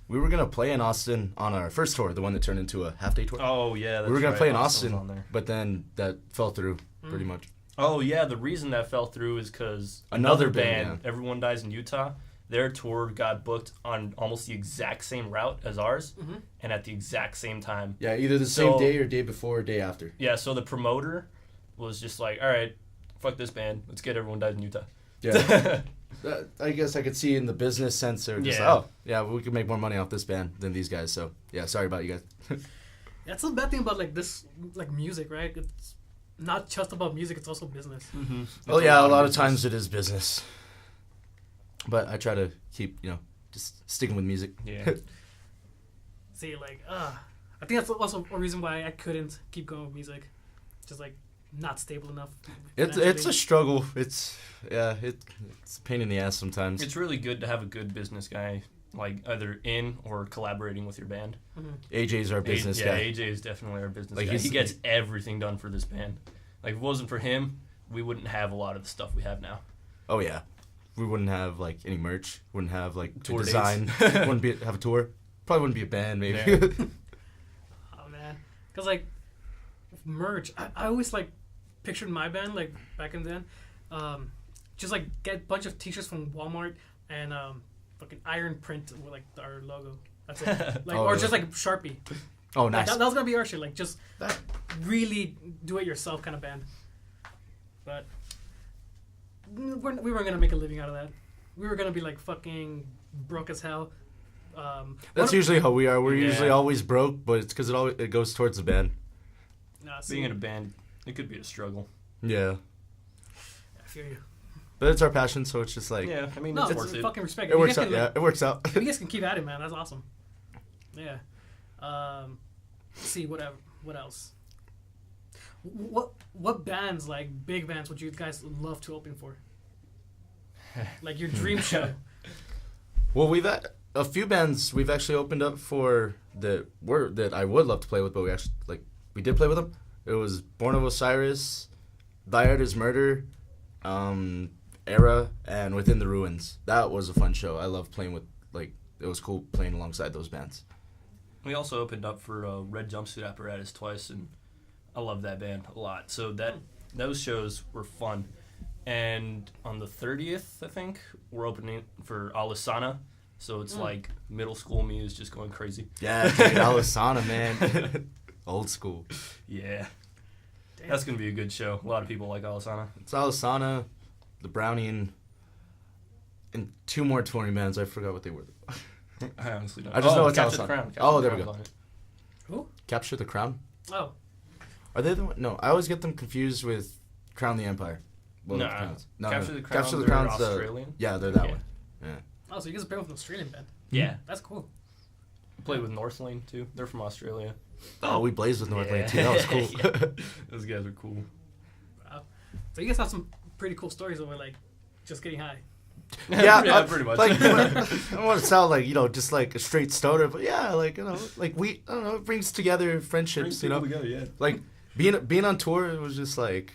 We were gonna play in Austin on our first tour, the one that turned into a half-day tour. Oh yeah, that's we were gonna right. play in Austin was Austin, on there. but then that fell through pretty much. Oh yeah, the reason that fell through is because Another another band, band, Everyone Dies in Utah, their tour got booked on almost the exact same route as ours, and at the exact same time. Yeah, either the So- same day or day before or day after. Yeah, so the promoter was just like, all right, fuck this band, let's get Everyone Dies in Utah. Yeah. I guess I could see in the business sense, or just Yeah. oh yeah, we could make more money off this band than these guys. So yeah, sorry about you guys. That's the bad thing about like this, like music, right? It's not just about music; it's also business. Well, yeah, a lot of times it is business, but I try to keep just sticking with music. Yeah. See, like, I think that's also a reason why I couldn't keep going with music. Just like not stable enough. It's a financially. struggle. It's a pain in the ass sometimes. It's really good to have a good business guy, like either in or collaborating with your band. AJ's our business yeah, guy. AJ is definitely our business Like, guy. he's- He gets everything done for this band. Like if it wasn't for him, we wouldn't have a lot of the stuff we have now. Oh yeah, we wouldn't have like any merch. Wouldn't have like Tour a dates. design. Wouldn't have a tour. Probably wouldn't be a band. Maybe. Yeah. Oh man, because like merch, I always like pictured my band like back in then, just like get a bunch of t-shirts from Walmart and fucking iron print with like our logo. That's it. Like Oh, or yeah. just like Sharpie. Oh, Like, nice. that was gonna be our shit. Like just That- really do it yourself kind of band. But we weren't gonna make a living out of that. We were gonna be like fucking broke as hell. That's usually how we are. We're Yeah. usually always broke, but it's because it goes towards the band. Being in a band, it could be a struggle. Yeah, I feel you. but it's our passion, so it's just like Yeah, I mean, No, it's it's worth it. fucking respect. it If you works guys out. can, Yeah, like, it works out. if you guys can keep at it, man, that's awesome. Yeah. Let's see what else. What bands, like big bands, would you guys love to open for? Like your dream show. Well, we've had a few bands we've actually opened up for that I would love to play with, but we did play with them. It was Born of Osiris, Thy Art Is Murder, Era, and Within the Ruins. That was a fun show. I love playing with it was cool playing alongside those bands. We also opened up for Red Jumpsuit Apparatus twice, and I love that band a lot. So those shows were fun. And on the 30th, I think, we're opening for Alisana. So it's like middle school me is just going crazy. Yeah, dude, Alisana, man. Old school. Yeah. That's gonna be a good show. A lot of people like Alisana. It's Alisana, the Brownie, and two more touring bands. I forgot what they were. I honestly don't. I just know it's Capture the Alisana. Crown. Capture Oh, the there we Crown's go. on it. Who? Capture the Crown. Oh, Are they the one? No, I always get them confused with Crown the Empire. Well, Nah, the Crowns. No, Capture the Crown. Capture the they're Crown's Australian. yeah, they're that Yeah. one. Yeah. oh, so you guys are playing with an Australian band? Yeah. That's cool. Played with Northlane too. They're from Australia. Oh, we blazed with Northland Yeah. too. That was cool. Yeah. Those guys are cool. Wow. So you guys have some pretty cool stories over like just getting high. Yeah, pretty much. Like, I don't want to sound like just like a straight stoner, but yeah, like like I don't know, it brings together friendships. Together, yeah. Like being on tour, it was just like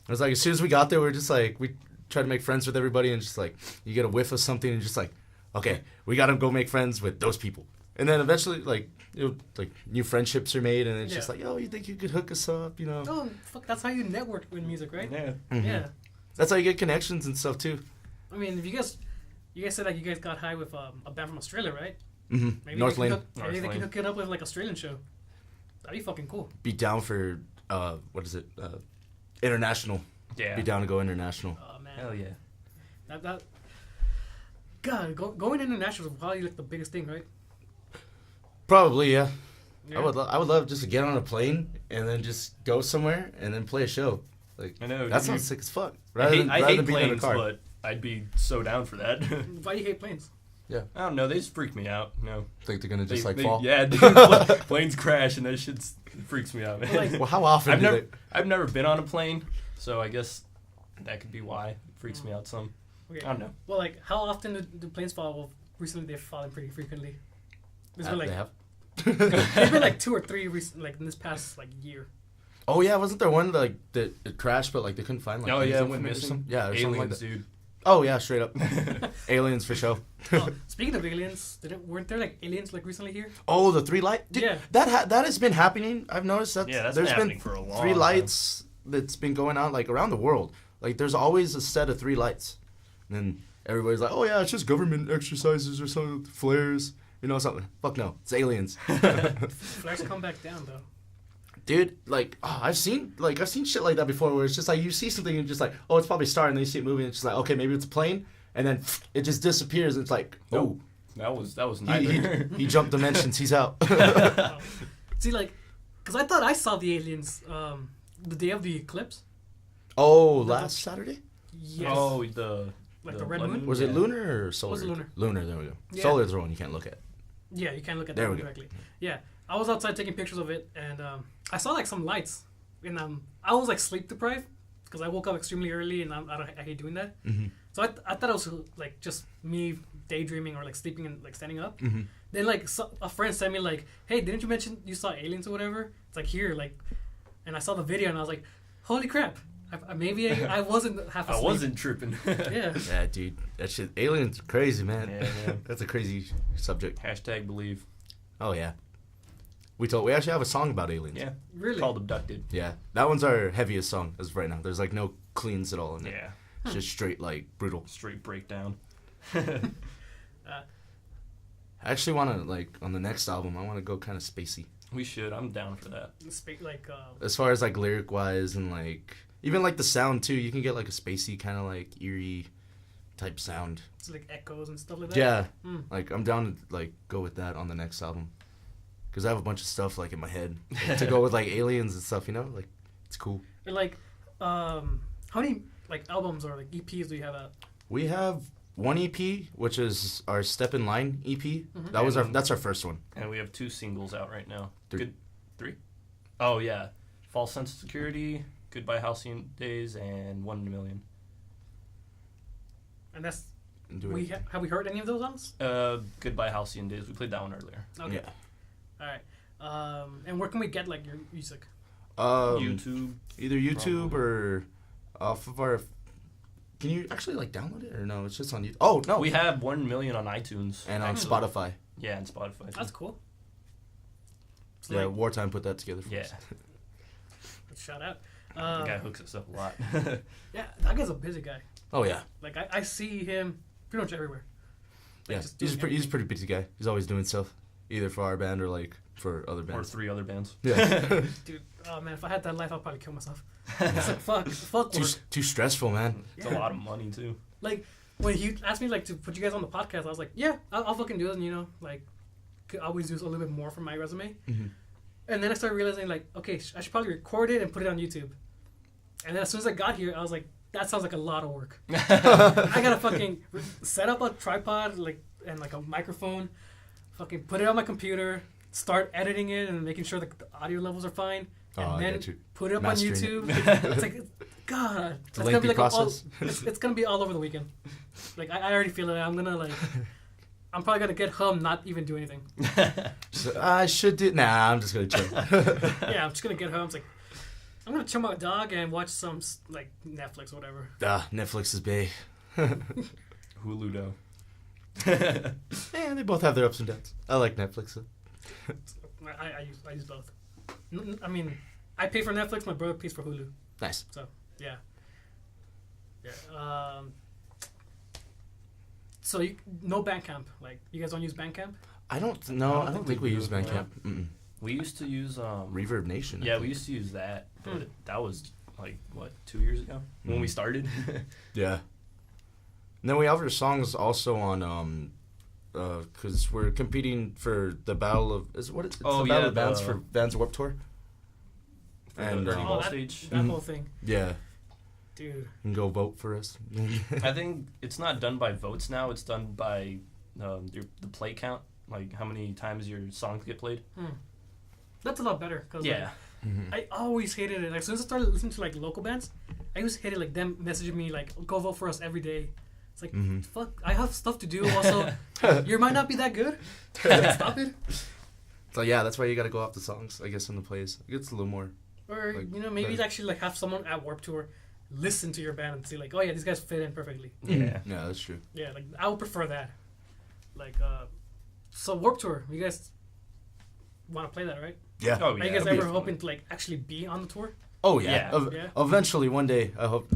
as soon as we got there, we were just like we tried to make friends with everybody, and just like you get a whiff of something, and just like okay, we gotta go make friends with those people, and then eventually like new friendships are made, and it's just like, oh, you think you could hook us up, Oh, fuck, that's how you network with music, right? Yeah. Mhm. Yeah. That's how you get connections and stuff too. I mean, if you guys said like you guys got high with a band from Australia, right? Mm-hmm. Maybe North they Lane. can hook, maybe they North can Lane. hook it up with like Australian show. That'd be fucking cool. Be down for what is it? International. Yeah. Be down to go international. Oh man. Hell yeah. That. God, going international is probably like the biggest thing, right? Probably, yeah. Yeah. I would love just to get on a plane and then just go somewhere and then play a show. Like I know. that sounds sick as fuck. I Rather hate, than, I rather hate than being in a planes, car. but I'd be so down for that. Why do you hate planes? Yeah. I don't know. They just freak me out. No. Think they're gonna just They- fall. Yeah, dude, planes crash and that shit freaks me out, man. Like- Well, how often I've do never, they? I've never been on a plane, so I guess that could be why it freaks me out some. Okay. I don't know. Well, like how often do planes fall? Well, recently they've fallen pretty frequently. There's been like They have. there's been like 2 or 3 like in this past like year. Oh yeah, wasn't there one that it crashed, but like they couldn't find like. Oh yeah, anything went from it or missing. something? Yeah, or something like Aliens, that. dude. Oh yeah, straight up. Aliens for sure. Oh, speaking of aliens, weren't there like aliens like recently here? Oh, the 3 light. Dude, Yeah. that has been happening. I've noticed that. Yeah, that's there's been happening for a long 3 time. lights that's been going on like around the world. Like there's always a set of 3 lights, and then everybody's like, oh yeah, it's just government exercises or something, flares, something. Fuck no, it's aliens. Flares come back down though. Dude, like I've seen shit like that before, where it's just like you see something and just like, oh, it's probably a star, and then you see it moving, and it's just like, okay, maybe it's a plane, and then it just disappears, and it's like, oh, Nope. That was he, neither. he jumped dimensions, he's out. See, like, cause I thought I saw the aliens the day of the eclipse. Oh, last Saturday? Yes. Oh, the Like the red moon? Was it Yeah. lunar or solar? Was it lunar? Lunar, there we go. Yeah. Solar's the one you can't look at. Yeah, you can't look at There that we go. directly. Yeah, I was outside taking pictures of it, and I saw like some lights, and I was like sleep deprived because I woke up extremely early, and I hate doing that. Mm-hmm. So I thought it was like just me daydreaming or like sleeping and like standing up. Mm-hmm. Then like a friend sent me like, hey, didn't you mention you saw aliens or whatever? It's like here, like, and I saw the video and I was like, holy crap, maybe I wasn't half I asleep. wasn't tripping. Yeah. Yeah, dude, that shit. Aliens are crazy, man. Yeah, yeah. That's a crazy subject. Hashtag believe. Oh yeah. We actually have a song about aliens. Yeah. Really? Called Abducted. Yeah, that one's our heaviest song as of right now. There's like no cleans at all in it. Yeah. It's just straight like brutal. Straight breakdown. I actually want to like on the next album. I want to go kind of spacey We should. I'm down for that. Like as far as like lyric wise and like even like the sound too. You can get like a spacey kind of like eerie type sound. it's like echoes and stuff like that. Yeah, Mm. like I'm down to like go with that on the next album because I have a bunch of stuff like in my head to go with like aliens and stuff. Like it's cool. And like, how many like albums or like EPs do you have out? We have one EP, which is our Step in Line EP. Mhm. That's our first one. And we have 2 singles out right now. 3. Good. 3? Oh, yeah. False Sense of Security, Goodbye Halcyon Days, and 1 in a Million. And that's And do it. have we heard any of those songs? Goodbye Halcyon Days. We played that one earlier. Okay. Yeah. All right. And where can we get like your music? YouTube. Either YouTube Probably. or off of our. Can you actually like download it or no? It's just on YouTube. Oh no, We have 1 million on iTunes. and on actually. Spotify. Yeah, and Spotify. Too. That's cool. So, Yeah, like, Wartime put that together for Yeah. us. shout out. The guy hooks us up a lot. Yeah, that guy's a busy guy. Oh yeah, Like I see him pretty much everywhere. Like, yeah. just He's doing a pretty everything. busy guy. He's always doing stuff. either for our band or like for other Or bands. 3 other bands. Yeah. Dude, oh man, if I had that life, I'd probably kill myself. It's like, fuck too work. too stressful, man. It's a lot of money too. Like, when he asked me, like, to put you guys on the podcast, I was like, yeah, I'll fucking do it, and, you know, like, could always do a little bit more for my resume. Mm-hmm. And then I started realizing, like, okay, I should probably record it and put it on YouTube. And then as soon as I got here, I was like, that sounds like a lot of work. I gotta fucking set up a tripod, like, and, like, a microphone, fucking put it on my computer, start editing it and making sure the audio levels are fine, Oh, and I then got you. put it up Mastering on it. YouTube. It's like, God, It's a lengthy process. it's gonna be all over the weekend. Like I already feel it. I'm gonna like, I'm probably gonna get home, not even do anything. So, I should do. Nah, I'm just gonna chill. Yeah, I'm just gonna get home. It's like, I'm gonna chill my dog and watch some like Netflix or whatever. Netflix is bae. Hulu though. Yeah, they both have their ups and downs. I like Netflix. I use both. I mean, I pay for Netflix. My brother pays for Hulu. Nice. So yeah. So no Bandcamp. Like you guys don't use Bandcamp? I don't I don't think we do use it. Bandcamp. Mm-mm. We used to use Reverb Nation. I yeah, think. we used to use that, but Hmm. that was like what 2 years ago when we Mhm. started. Yeah. And then we have our songs also on because we're competing for the Battle of it's the Battle yeah, of Bands the- for Bands Warped Tour. And the uh, Ball that stage. Mhm. whole thing, yeah, dude. you can go vote for us. I think it's not done by votes now. It's done by the play count, like how many times your songs get played. That's a lot better. Cause Yeah. Mhm. I always hated it. Like, as soon as I started listening to like local bands, I always hated like them messaging me like, "Go vote for us every day." It's like, Mhm. fuck, I have stuff to do. Also, you might not be that good. Stop it. So yeah, that's why you got to go off the songs, I guess, in the plays. It gets a little more. Or Like, you know, maybe better. actually like have someone at Warped Tour listen to your band and see like, oh yeah, these guys fit in perfectly. Yeah. Yeah, that's true. Yeah, like I would prefer that. Like, so Warped Tour, you guys want to play that, right? Yeah. Oh Are yeah. you guys that'd be ever fun. hoping to like actually be on the tour? Oh yeah. Yeah. Yeah. Eventually, one day, I hope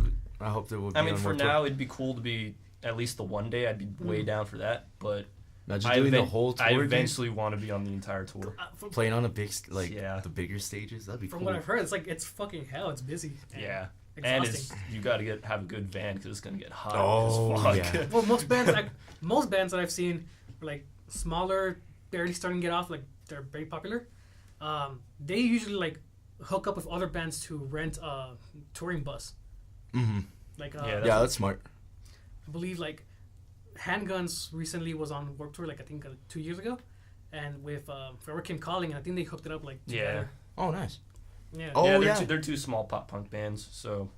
there will be. I mean, on for Warped Tour. now, it'd be cool to be at least the one day. I'd be way down for that. But Imagine doing the whole tour. I dude. eventually want to be on the entire tour. Playing on a big Yeah. the bigger stages. That'd be From cool. what I've heard, it's like it's fucking hell. It's busy. and Yeah. And exhausting. it's you got to have a good van because it's gonna get hot Oh, as fuck. yeah. Well, most bands that I've seen are like smaller, barely starting to get off. Like they're very popular. They usually like hook up with other bands to rent a touring bus. Mm-hmm. Like Yeah, Yeah, that's smart. I believe like Handguns recently was on Warped Tour like I think 2 years ago, and with Forever Came Calling, and I think they hooked it up like together. Oh, nice. Yeah. Oh, yeah, yeah. they're two small pop punk bands, so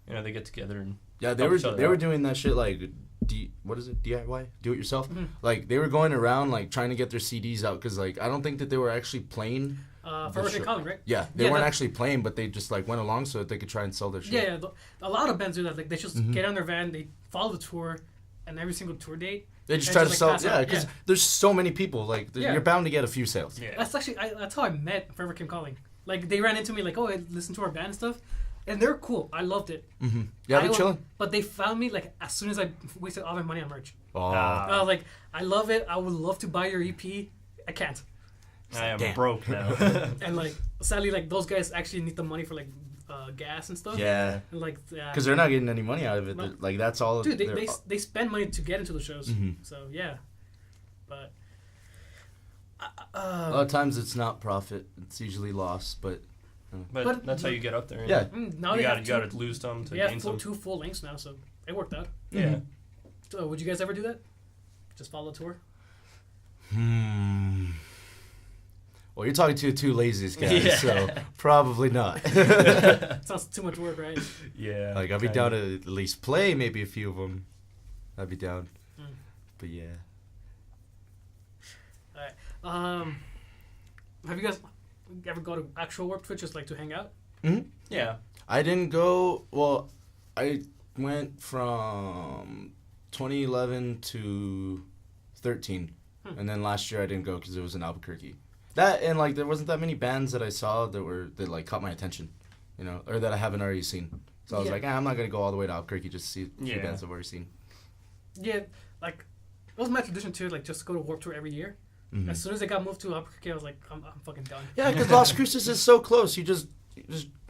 they get together and Yeah, they Help were each other they were out. doing that shit like what is it, DIY, do it yourself. Mhm. Like they were going around like trying to get their CDs out because like I don't think that they were actually playing. Forever show- Came Calling, right? Yeah, they Yeah, weren't that- actually playing, but they just like went along so that they could try and sell their shit. Yeah, a lot of bands do that. Like they just Mhm. get on their van, they follow the tour, and every single tour date. They just And try to just, like, sell. pass out. Yeah, because Yeah. there's so many people. Like Yeah. you're bound to get a few sales. yeah. That's actually that's how I met Forever Came Calling. Like they ran into me like, oh, I listened to our band and stuff, and they're cool. I loved it. Mm-hmm. Yeah, they're I- chilling. But they found me like as soon as I wasted all my money on merch. Oh, I was like, I love it. I would love to buy your EP. I can't. I am Damn. broke now. And like sadly, like those guys actually need the money for like gas and stuff. yeah, And like because they're not getting any money out of it. No. They're- Like that's all. dude, they're- they spend money to get into the shows. Mhm. So yeah, but a lot of times it's not profit. It's usually loss. But but that's how you get up there. yeah, now you they got have to lose some to they have gain some. two full lengths now, so it worked out. Yeah. So would you guys ever do that? Just follow the tour? Well, you're talking to the two laziest guys, Yeah. so probably not. Sounds too much work, right? Yeah. Like I'd be kinda. down to at least play maybe a few of them. I'd be down. Mm. But yeah. Have you guys ever go to actual Warped Tour just like to hang out? Yeah. I didn't go. Well, I went from 2011 to 13, and then last year I didn't go because it was in Albuquerque. That and like there wasn't that many bands that I saw that like caught my attention, or that I haven't already seen. So I was Yeah. like, I'm not gonna go all the way to Albuquerque just to see a few Yeah. bands I've already seen. Yeah, like it was my tradition too, like just go to Warped Tour every year. Mhm. As soon as they got moved to Albuquerque, I was like, I'm fucking done. Yeah, because Las Cruces is so close. You just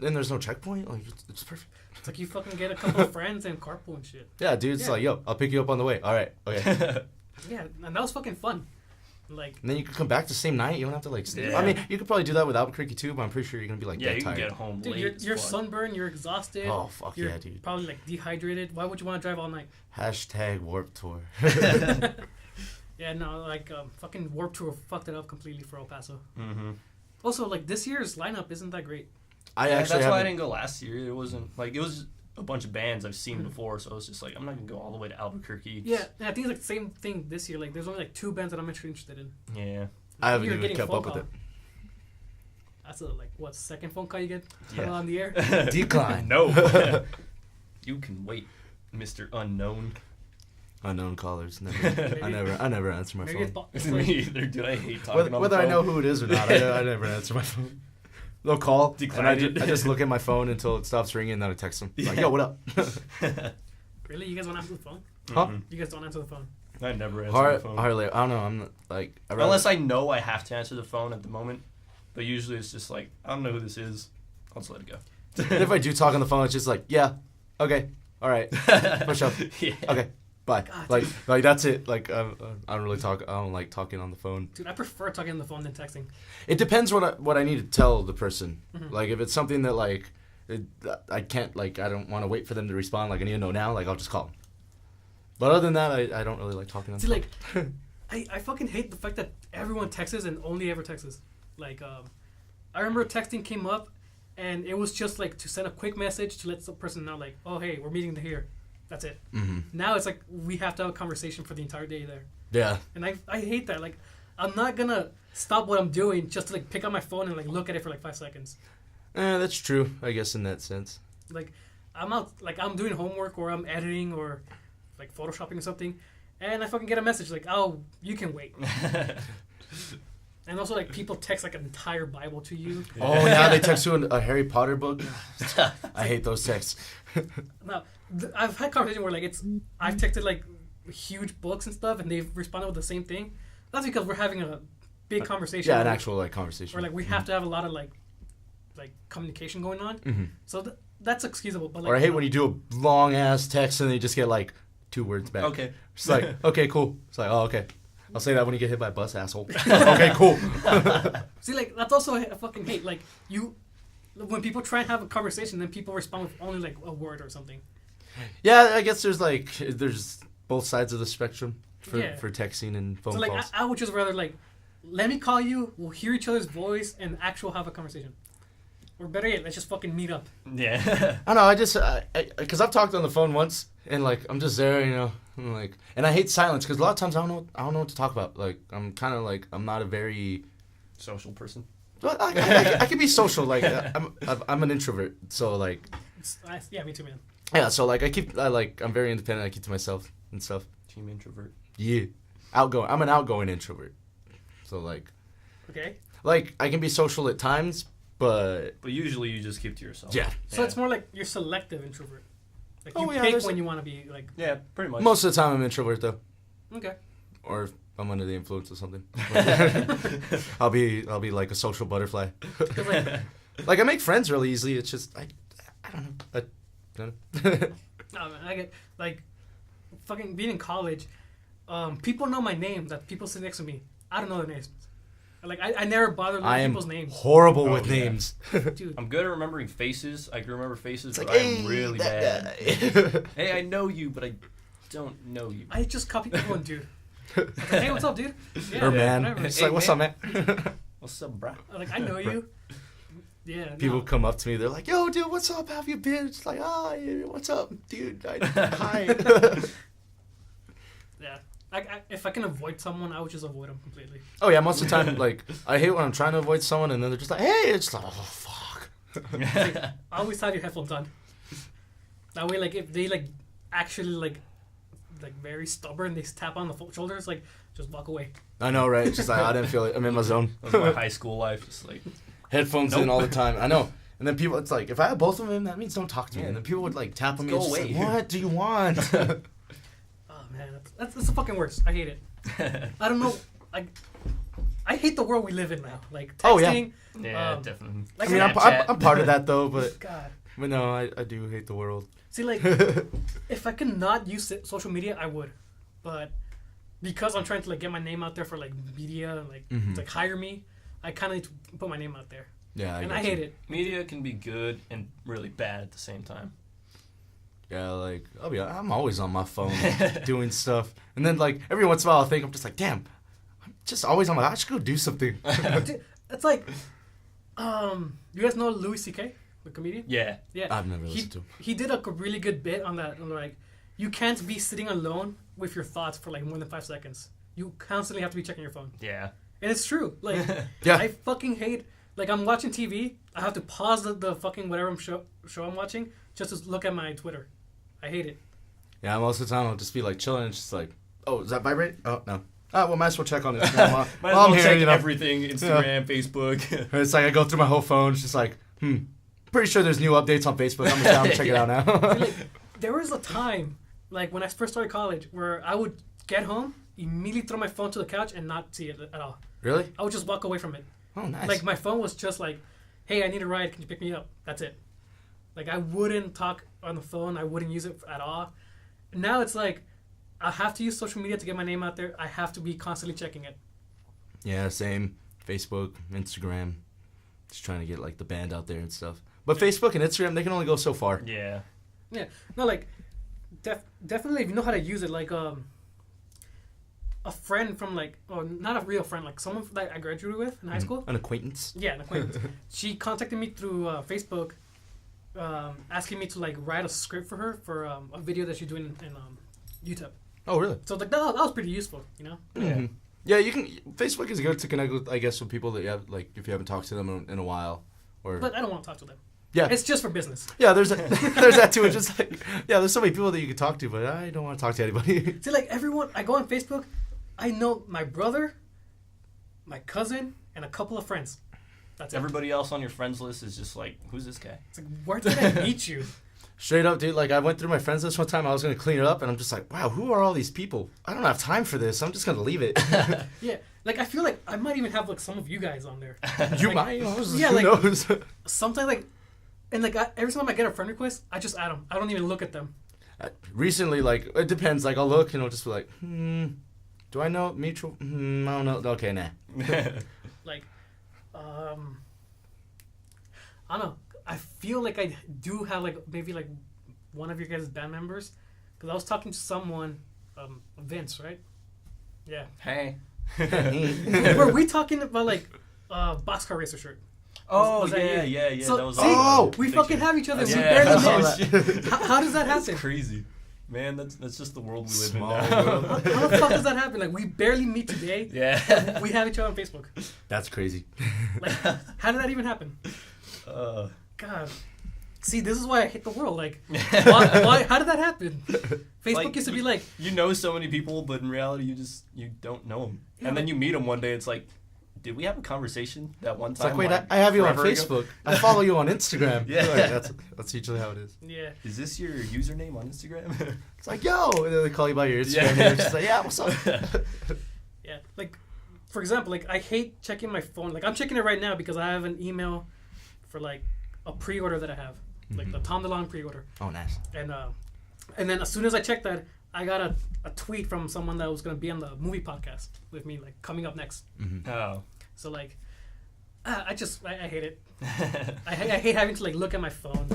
and there's no checkpoint. Like it's perfect. It's like you fucking get a couple of friends and carpool and shit. Yeah, dude. It's Yeah. like, yo, I'll pick you up on the way. All right, okay. Yeah, and that was fucking fun. Like, And then you can come back the same night. You don't have to like. Stay. Yeah. I mean, you could probably do that with Albuquerque too, but I'm pretty sure you're gonna be like Yeah, dead you can tired. get home dude, late. you're as fuck. sunburned, you're exhausted. Oh fuck You're yeah, dude. probably like dehydrated. Why would you want to drive all night? Hashtag Warp Tour. Yeah, no, like fucking Warped Tour fucked it up completely for El Paso. Mm-hmm. Also, like this year's lineup isn't that great. I Yeah, actually that's why I haven't. didn't go last year. It wasn't like it was a bunch of bands I've seen before, so I was just like, I'm not gonna go all the way to Albuquerque. Yeah, and I think it's like the same thing this year. Like, there's only like 2 bands that I'm actually interested in. Yeah. I haven't You're even getting kept phone up with call. it. That's a like what second phone call you get Yeah. on the air. Decline. No. You can wait, Mr. Unknown. Unknown callers. Never, I never answer my Maybe it's, phone. it's Me like, either, dude. I hate talking on Whether the I phone. know who it is or not, I never answer my phone. They'll call, and I Decline it. just look at my phone until it stops ringing, and then I text them. Like, yo, what up? really, you guys don't answer the phone? Huh? Mm-mm. You guys don't answer the phone? I never answer my phone. Hardly. I don't know. I'm not, like... I'd rather- Unless I know I have to answer the phone at the moment. But usually it's just like, I don't know who this is. I'll just let it go. And if I do talk on the phone, it's just like, yeah, okay, all right, push up, Yeah. okay, bye. God, Like that's it. Like I don't really talk. I don't like talking on the phone. Dude, I prefer talking on the phone than texting. It depends what I need to tell the person. Mhm. Like if it's something that like I can't like I don't want to wait for them to respond. Like I need to know now. Like I'll just call them. But other than that, I don't really like talking on the See, phone. like, I fucking hate the fact that everyone texts and only ever texts. Like, I remember texting came up, and it was just like to send a quick message to let the person know, like, oh hey, we're meeting here. That's it. Mm-hmm. Now it's like we have to have a conversation for the entire day there, Yeah. and I hate that. Like, I'm not gonna stop what I'm doing just to like pick up my phone and like look at it for like 5 seconds. That's true. I guess in that sense. Like, I'm doing homework or I'm editing or like photoshopping or something, and I fucking get a message like, oh, you can wait. And also, like, people text like an entire Bible to you. Oh yeah, they text you a Harry Potter book. I hate those texts. Now, I've had conversations where like I've texted like huge books and stuff, and they've responded with the same thing. That's because we're having a big conversation. Yeah, an where- actual like conversation. Where like we have to have a lot of like communication going on. Mm-hmm. So that's excusable. But like, Or I hate when you do a long ass text and they just get like 2 words back. Okay. It's like, okay, cool. It's like, oh, okay. I'll say that when you get hit by a bus, asshole. Okay, cool. See, like that's also a fucking hate. Like when people try and have a conversation, then people respond with only like a word or something. Yeah, I guess there's both sides of the spectrum for Yeah. texting and phone So like calls. I would just rather like let me call you. We'll hear each other's voice and actually have a conversation. Or better yet, let's just fucking meet up. Yeah. I don't know. I just because I've talked on the phone once and like I'm just there, you know, I'm like, and I hate silence because a lot of times I don't know what to talk about. Like I'm kind of like I'm not a very Social person. well, I can be social. Like I'm an introvert, so like Yeah, me too, man. yeah. So like I'm very independent. I keep to myself and stuff. Team introvert. Yeah, outgoing. I'm an outgoing introvert. So like Okay. I can be social at times, but But usually you just keep to yourself. yeah. So it's more like you're selective introvert. Like you Oh, yeah, pick there's- when you want to be like. Yeah, pretty much. Most of the time I'm an introvert though, Okay. or if I'm under the influence of something. I'll be like a social butterfly. 'Cause, like, Like I make friends really easily. It's just I don't know. I don't know. no, man, I get like fucking being in college. People know my name. That people sit next to me. I don't know their names. Like I never bother I learning am people's names, horrible Oh, with yeah. names. dude. I'm good at remembering faces. I can remember faces, It's but like, I'm really bad. bad. Hey, I know you, but I don't know you. I just copy everyone, dude. I was like, hey, what's up, dude? Yeah, Or man. whatever. It's Hey, like, what's up, man? What's up, bruh? Like I know you. Yeah. People no. come up to me. They're like, "Yo, dude, what's up? How have you been?" It's like, "Ah, yeah, what's up, dude? Hi." Yeah. If I can avoid someone, I would just avoid them completely. Oh yeah, most of the time, like I hate when I'm trying to avoid someone and then they're just like, "Hey," it's like, "Oh fuck." Always have your headphones on. That way, like if they like actually like very stubborn, they tap on the shoulders, like just walk away. I know, right? It's just like I didn't feel it. I'm in my zone. That was my high school life. Just like, Headphones Nope. in all the time. I know. And then people, it's like, if I have both of them, that means don't talk to me. Yeah. And then people would like tap on me. Go It's just away. like, what do you want? Oh man, that's the fucking worst. I hate it. I don't know. Like I hate the world we live in now. Like Oh, yeah. texting. Yeah, Um, definitely. like I mean, Snapchat. I'm part of that though, but God. no, I do hate the world. See, like, if I could not use social media, I would. But because I'm trying to like get my name out there for like media and like Mhm. to, like hire me, I kind of need to put my name out there, Yeah, and get I you. hate it. Media can be good and really bad at the same time. Yeah, like I'm always on my phone doing stuff, and then like every once in a while I think I'm just like, damn, I'm just always on my. I should go do something. Dude, it's like, you guys know Louis C.K., the comedian? Yeah. Yeah. I've never listened to him. He did a really good bit on that. On like, you can't be sitting alone with your thoughts for like more than 5 seconds. You constantly have to be checking your phone, Yeah. and it's true. Like, Yeah. I fucking hate. Like, I'm watching TV. I have to pause the fucking whatever show I'm watching just to look at my Twitter. I hate it. Yeah, most of the time I'll just be like chilling and just like, oh, is that vibrate? Oh no. Oh, well, might as well check on this. While Might as I'm well here, check you know. everything, Instagram, Facebook. And it's like I go through my whole phone. It's just like, pretty sure there's new updates on Facebook. I'm gonna check it out now. Like, there was a time, like when I first started college, where I would get home, immediately throw my phone to the couch, and not see it at all. Really? I would just walk away from it. Oh, nice. Like, my phone was just like, hey, I need a ride. Can you pick me up? That's it. Like, I wouldn't talk on the phone. I wouldn't use it at all. Now it's like, I have to use social media to get my name out there. I have to be constantly checking it. Yeah, same. Facebook, Instagram. Just trying to get like the band out there and stuff. But Facebook and Instagram, they can only go so far. Yeah. Yeah. No, like, definitely if you know how to use it, like, a friend from, like, or not a real friend, like someone that I graduated with in high school. An acquaintance. Yeah, an acquaintance. She contacted me through Facebook, asking me to like write a script for her for a video that she's doing in YouTube. Oh, really? So like that was pretty useful, you know. Yeah. Yeah, you can. Facebook is good to connect with, I guess, with people that you have, like, if you haven't talked to them in a while, or. But I don't want to talk to them. Yeah. It's just for business. Yeah, there's there's that too. It's just like, yeah, there's so many people that you can talk to, but I don't want to talk to anybody. See, like everyone, I go on Facebook, I know my brother, my cousin, and a couple of friends. That's it. Everybody else on your friends list is just like, who's this guy? It's like, where did I meet you? Straight up, dude. Like, I went through my friends list one time. I was gonna clean it up, and I'm just like, wow, who are all these people? I don't have time for this. I'm just gonna leave it. Yeah, like I feel like I might even have like some of you guys on there. You Like, might. yeah, Who like- knows? Sometimes like, and like every time I get a friend request, I just add them. I don't even look at them. Recently, like, it depends. Like, I'll look and I'll just be like, do I know mutual? I don't know. Okay, nah. Like, I don't know. I feel like I do have like maybe like one of your guys' band members, because I was talking to someone, Vince, right? Yeah. Hey. Were we talking about like boxcar racer shirt? Oh, Was that yeah, you? yeah, yeah. So, that was see, Oh! we fucking have each other. We Yeah. barely Oh, met. shit. How does that happen? That's crazy. Man, that's just the world we live Small in now. world. How the fuck does that happen? Like we barely meet today. Yeah. We have each other on Facebook. That's crazy. Like, how did that even happen? God. See, this is why I hate the world. Like, why? How did that happen? Facebook Like, used to be like, You know so many people, but in reality, you don't know them. Yeah, And then like- you meet them one day. It's like, did we have a conversation that one It's time? like, wait, I have you on forever ago? Facebook. I follow you on Instagram. Yeah. Like, that's usually how it is. yeah. Is this your username on Instagram? It's like, yo, and then they call you by your Instagram. Yeah. And you're just like, yeah, what's up? Yeah, like, for example, like, I hate checking my phone. Like, I'm checking it right now because I have an email for, like, a pre-order that I have. Like, the Tom DeLonge pre-order. Oh, nice. And then as soon as I checked that, I got a tweet from someone that was going to be on the movie podcast with me, like, coming up next. Oh. So, like, I hate it. I hate having to, like, look at my phone.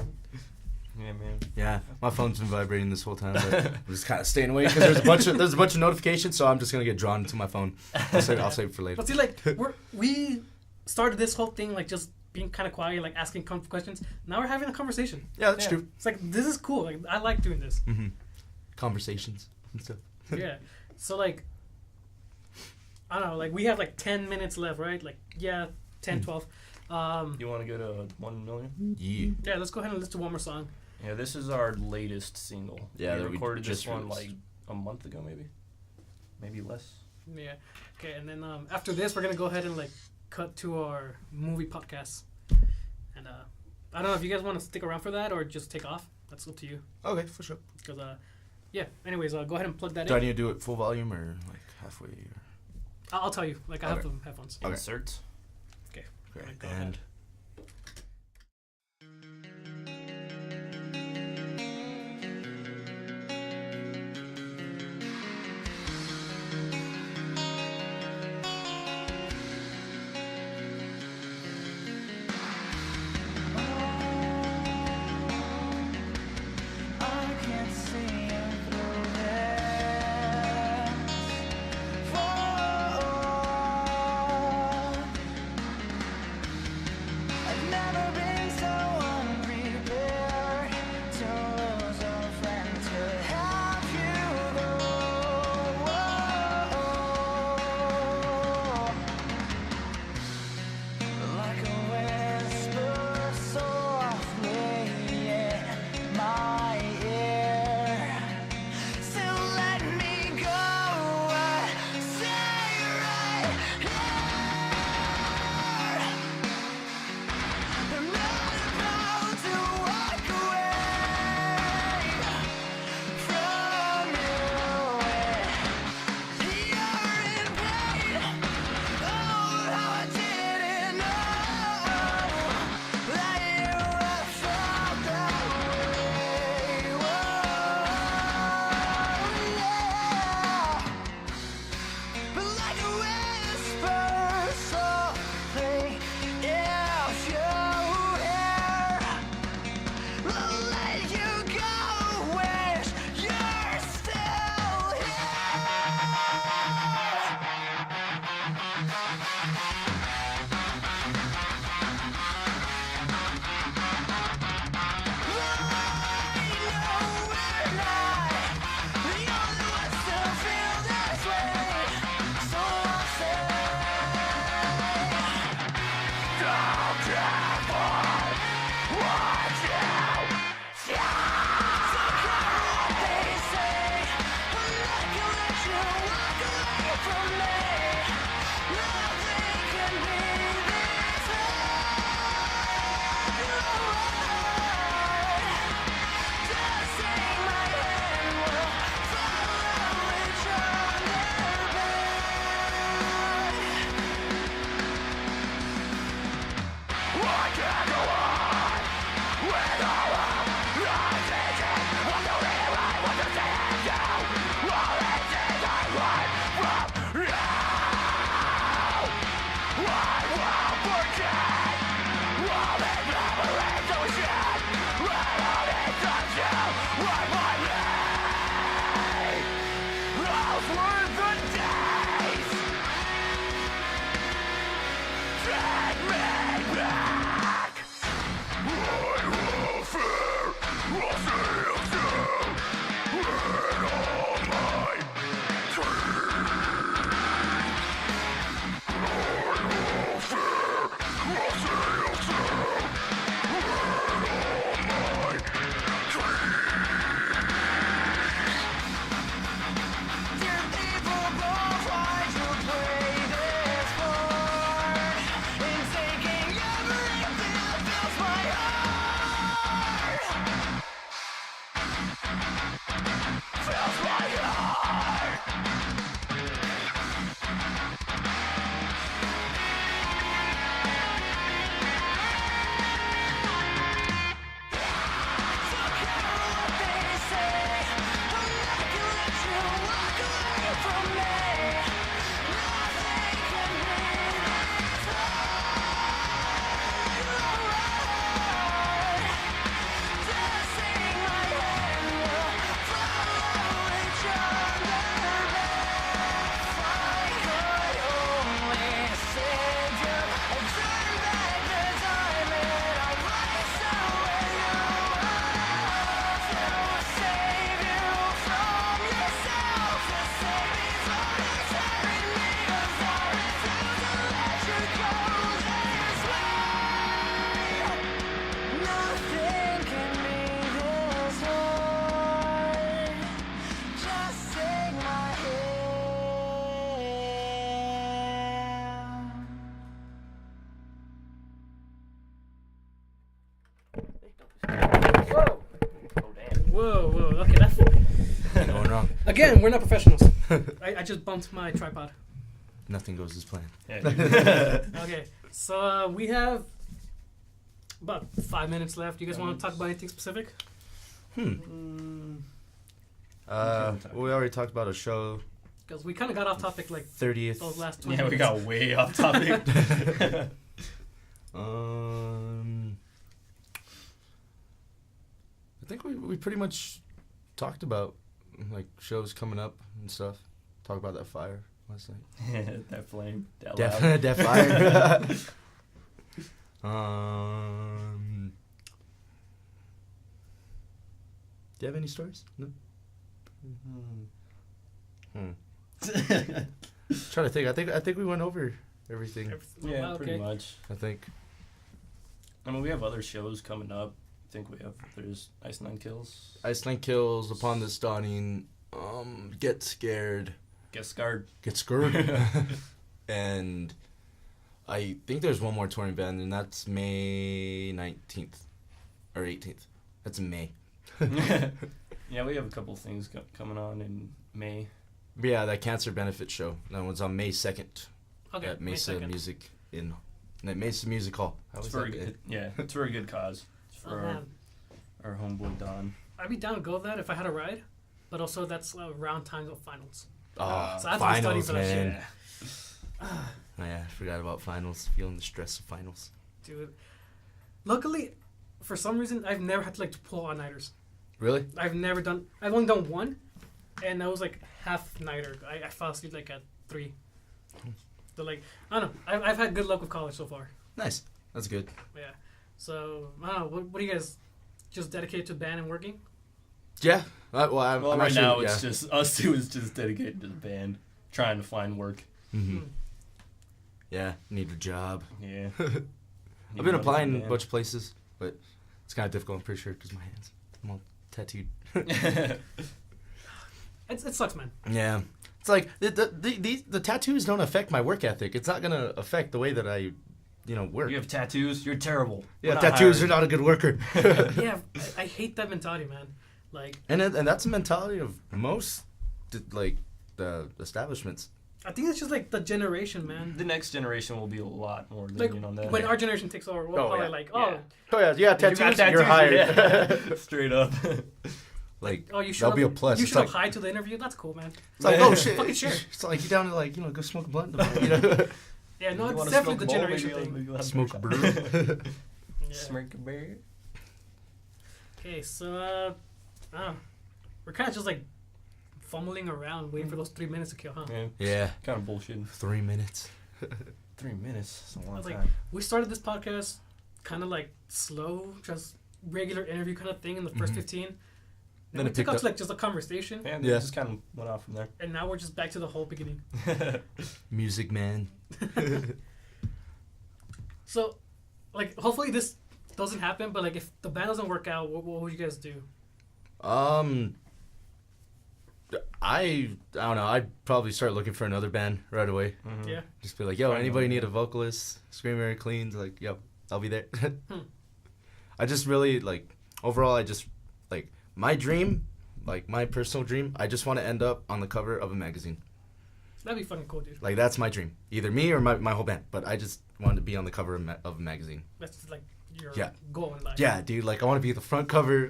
Yeah, man. Yeah, my phone's been vibrating this whole time, but I'm just kind of staying away because there's a bunch of notifications, so I'm just gonna get drawn to my phone. I'll save it for later. But see, like, we started this whole thing, like, just being kind of quiet, like, asking questions. Now we're having a conversation. Yeah, that's Yeah. true. It's like, this is cool. Like, I like doing this. Conversations and stuff. Yeah. So, like, I don't know. Like, we have, like, 10 minutes left, right? Like, yeah, 10, 12. You want to go to 1 million? Yeah. Yeah, let's go ahead and listen to one more song. Yeah, this is our latest single. Yeah, we that we recorded this just one released. like a month ago, maybe less. Yeah. Okay, and then after this, we're going to go ahead and, like, cut to our movie podcast. And I don't know if you guys want to stick around for that or just take off. That's up to you. Okay, for sure. Because, yeah. Anyways, go ahead and plug that Do I in. need to do it full volume or like halfway? Or? I'll tell you. Like I have Okay. the headphones. Okay. Insert. Okay. Okay. Go And ahead. I can't see through this. I've never been so unprepared to lose a friend, to have you go. Like a whisper softly in my ear. Still let me go. Stay right here. I'm not about to walk away from you. You're in pain. Oh, how I didn't know that you had felt that way. Whoa, yeah. But like a whisper softly, if you're here, I'll let you go. Wish you're still here. Dear people, both why'd you play this part? In taking everything that fills my heart. Fills my heart. Don't care what they say. I'm not gonna let you walk away from me. Nothing can be this hard. Just take my hand, we'll follow each other back. If I could only save you, I'd turn back the time and I'd race away you are. To save you from yourself, to save me from tearing me, 'cause I refuse to let you go this way. Nothing can be this hard. Just take my hand. Whoa. Okay, that's going wrong. again. We're not professionals. I just bumped my tripod. nothing goes as planned. Yeah. Okay, so we have about 5 minutes left. You guys want to talk about anything specific? Mm, We already talked about a show. Because we kind of got off topic like 30th. those last 20 yeah, we minutes. got way off topic. I think we pretty much talked about like shows coming up and stuff. Talk about that fire last night. That flame. That Def, loud. Def Fire. Do you have any stories? No. Trying to think. I think we went over everything. Yeah, Okay. pretty much. I think. I mean, we have other shows coming up. I think there's Ice Nine Kills. Iceland Kills, Upon This Dawning, Get Scared, Get Scarred. Get Scared, and I think there's one more touring band, and that's May 19th or 18th. That's in May. Yeah, we have a couple things coming on in May. But yeah, that cancer benefit show. That one's on May 2nd Okay, at May Mesa 2nd. Music at Mesa Music Hall. How It's was very that? good. Yeah, it's a very good cause. It's Oh, for man. our homeboy Don. I'd be down to go that if I had a ride, but also that's around time of finals. Oh, So I have to be studying finals, for that shit. man. Oh, yeah, I forgot about finals. Feeling the stress of finals. Dude. Luckily, for some reason, I've never had to like pull all-nighters. Really? I've only done one, and that was like half-nighter. I fell asleep like at 3. So like, I don't know. I've had good luck with college so far. Nice. That's good. Yeah. So, I don't know. What do you guys just dedicated to band and working? Yeah. I'm Well, right actually, now yeah. it's just us two is just dedicated to the band, trying to find work. Mm-hmm. Hmm. Yeah, need a job. Yeah. I've been applying a bunch of places, but it's kind of difficult, I'm pretty sure, because my hands. I'm all tattooed. It sucks, man. Yeah. It's like, the tattoos don't affect my work ethic. It's not going to affect the way that I, work. You have tattoos. You're terrible. Yeah, We're tattoos hiring. are not a good worker. Yeah, I hate that mentality, man. Like, and that's the mentality of most, the establishments. I think it's just like the generation, man. The next generation will be a lot more Like, lenient on that. when our generation takes over, we'll Oh, probably yeah. like, Yeah. Oh, yeah, If you got tattoos, you're hired. yeah. Straight up. Like, oh, you should that'll be a plus. You It's should like, have high to the interview. That's cool, man. it's like, oh, shit. Fucking sure. It's like, you down to, go smoke a blunt? Yeah, no, You it's wanna definitely the smoke a bowl? generation Maybe thing. we'll have Smoke a shot. brew. Yeah. Smoke a beer. Okay, so we're kind of just like fumbling around, waiting for those 3 minutes to kill, huh? Yeah. Yeah. Kind of bullshit. 3 minutes. 3 minutes. That's a I long was like, time. we started this podcast kind of like slow, just regular interview kind of thing in the first Mhm. 15. Then Then we it took picked up up. to like just a conversation, Yeah, Yeah. it just kind of went off from there. and now we're just back to the whole beginning. Music man. So, like, hopefully this doesn't happen, but like, if the band doesn't work out, what would you guys do? I don't know. I'd probably start looking for another band right away. Mhm. Yeah. Just be like, yo, Find anybody one, need yeah. a vocalist? Screamer cleans. Like, yo, I'll be there. Hmm. I just really overall. I just my dream, my personal dream. I just want to end up on the cover of a magazine. That'd be fucking cool, dude. Like that's my dream. Either me or my whole band. But I just want to be on the cover of a magazine. That's just, like your Yeah. goal in life. Yeah, dude. I want to be at the front cover.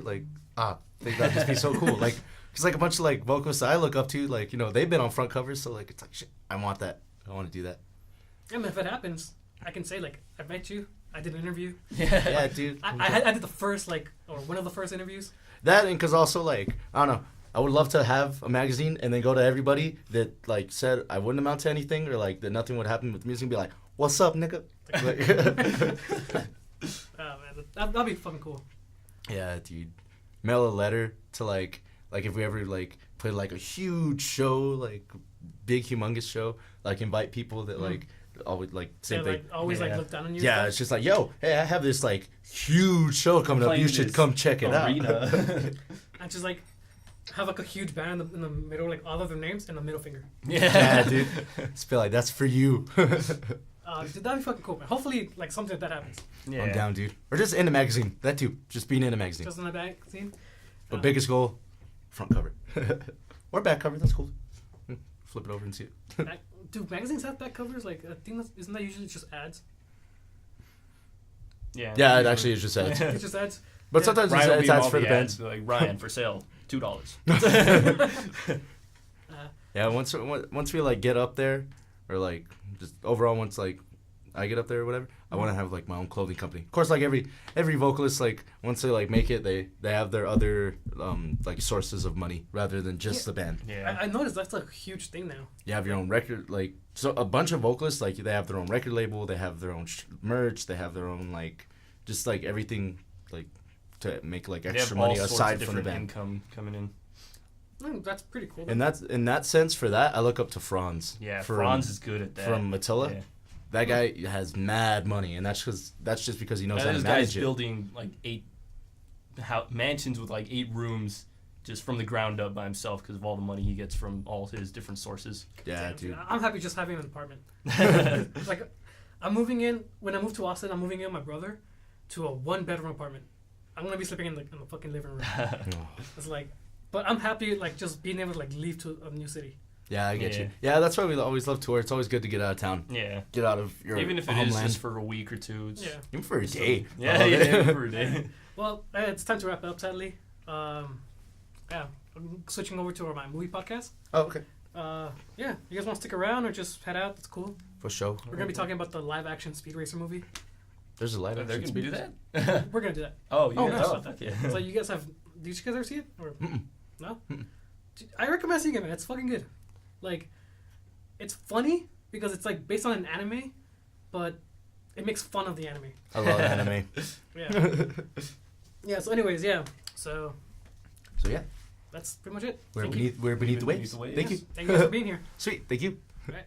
I think that'd just be so cool. Because a bunch of vocalists that I look up to, they've been on front covers. So it's like shit. I want that. I want to do that. I mean, if it happens, I can say like, I met you. I did an interview. Yeah, dude. I did the first or one of the first interviews. That and because also I don't know. I would love to have a magazine and then go to everybody that said I wouldn't amount to anything or that nothing would happen with music and be like, "What's up, nigga?" Oh man, that'd be fucking cool. Yeah, dude. Mail a letter to if we ever played a huge show, big humongous show, invite people that always same Yeah, thing. always Yeah. look down on you. Yeah, it's just yo, hey, I have this huge show coming up. Playing You should this come check it out. arena. And just have a huge band in the middle, all of their names and a middle finger. Yeah, dude. Just be that's for you. Dude, that'd be fucking cool, man. Hopefully, something like that happens. Yeah. I'm down, dude. Or just in a magazine. That too. Just being in a magazine. Just in the magazine. But biggest goal, front cover. Or back cover. That's cool. Flip it over and see it. do magazines have back covers? Like, I think isn't that usually just ads? Yeah. Yeah, it actually is just ads. It's just ads. But Yeah. sometimes Ryan will it's be in ads all for the ads, bands. like Ryan for sale, $2. Yeah, once we like get up there, or like just overall once like I get up there or whatever, I want to have like my own clothing company. Of course, like every vocalist, like once they like make it, they have their other like sources of money rather than just Yeah. the band. Yeah. I noticed that's a huge thing now. You have your own record, like so a bunch of vocalists like they have their own record label, they have their own merch, they have their own like just like everything like to make like They have extra all money sorts of aside from the different band. income coming in. That's pretty cool. And that's in that sense for that I look up to Franz. Yeah, from, Franz is good at that. from Attila. Yeah. That guy has mad money, and that's just because he knows how to This manage guy's it. building like 8 mansions with like 8 rooms just from the ground up by himself because of all the money he gets from all his different sources. Yeah, Damn, dude. I'm happy just having an apartment. Like, I'm moving in. When I move to Austin, I'm moving in with my brother to a 1-bedroom apartment. I'm gonna be sleeping in the fucking living room. It's like, but I'm happy like just being able to like leave to a new city. Yeah, I get Yeah. you. Yeah, that's why we always love tour. It's always good to get out of town, Yeah. get out of your Even if it homeland. is just for a week or two. It's, Yeah. even for a day. Yeah, yeah, for a day. Well, it's time to wrap up. Sadly, yeah, I'm switching over to my movie podcast. Oh, okay. Yeah, you guys want to stick around or just head out? That's cool. For sure. We're gonna be talking about the live-action Speed Racer movie. There's a light. They're going to do that? We're gonna do that. Oh, you Oh, guys nice. thought that? Yeah. So you guys have? Did you guys ever see it or Mm-mm. no? Mm-mm. I recommend seeing it, man. It's fucking good. Like, it's funny because it's like based on an anime, but it makes fun of the anime. I love anime. Yeah. Yeah. So, anyways, yeah. So So yeah, that's pretty much it. we're Thank you. beneath the waves. Beneath the waves. Thank you. Thank you guys for being here. Sweet. Thank you. All right.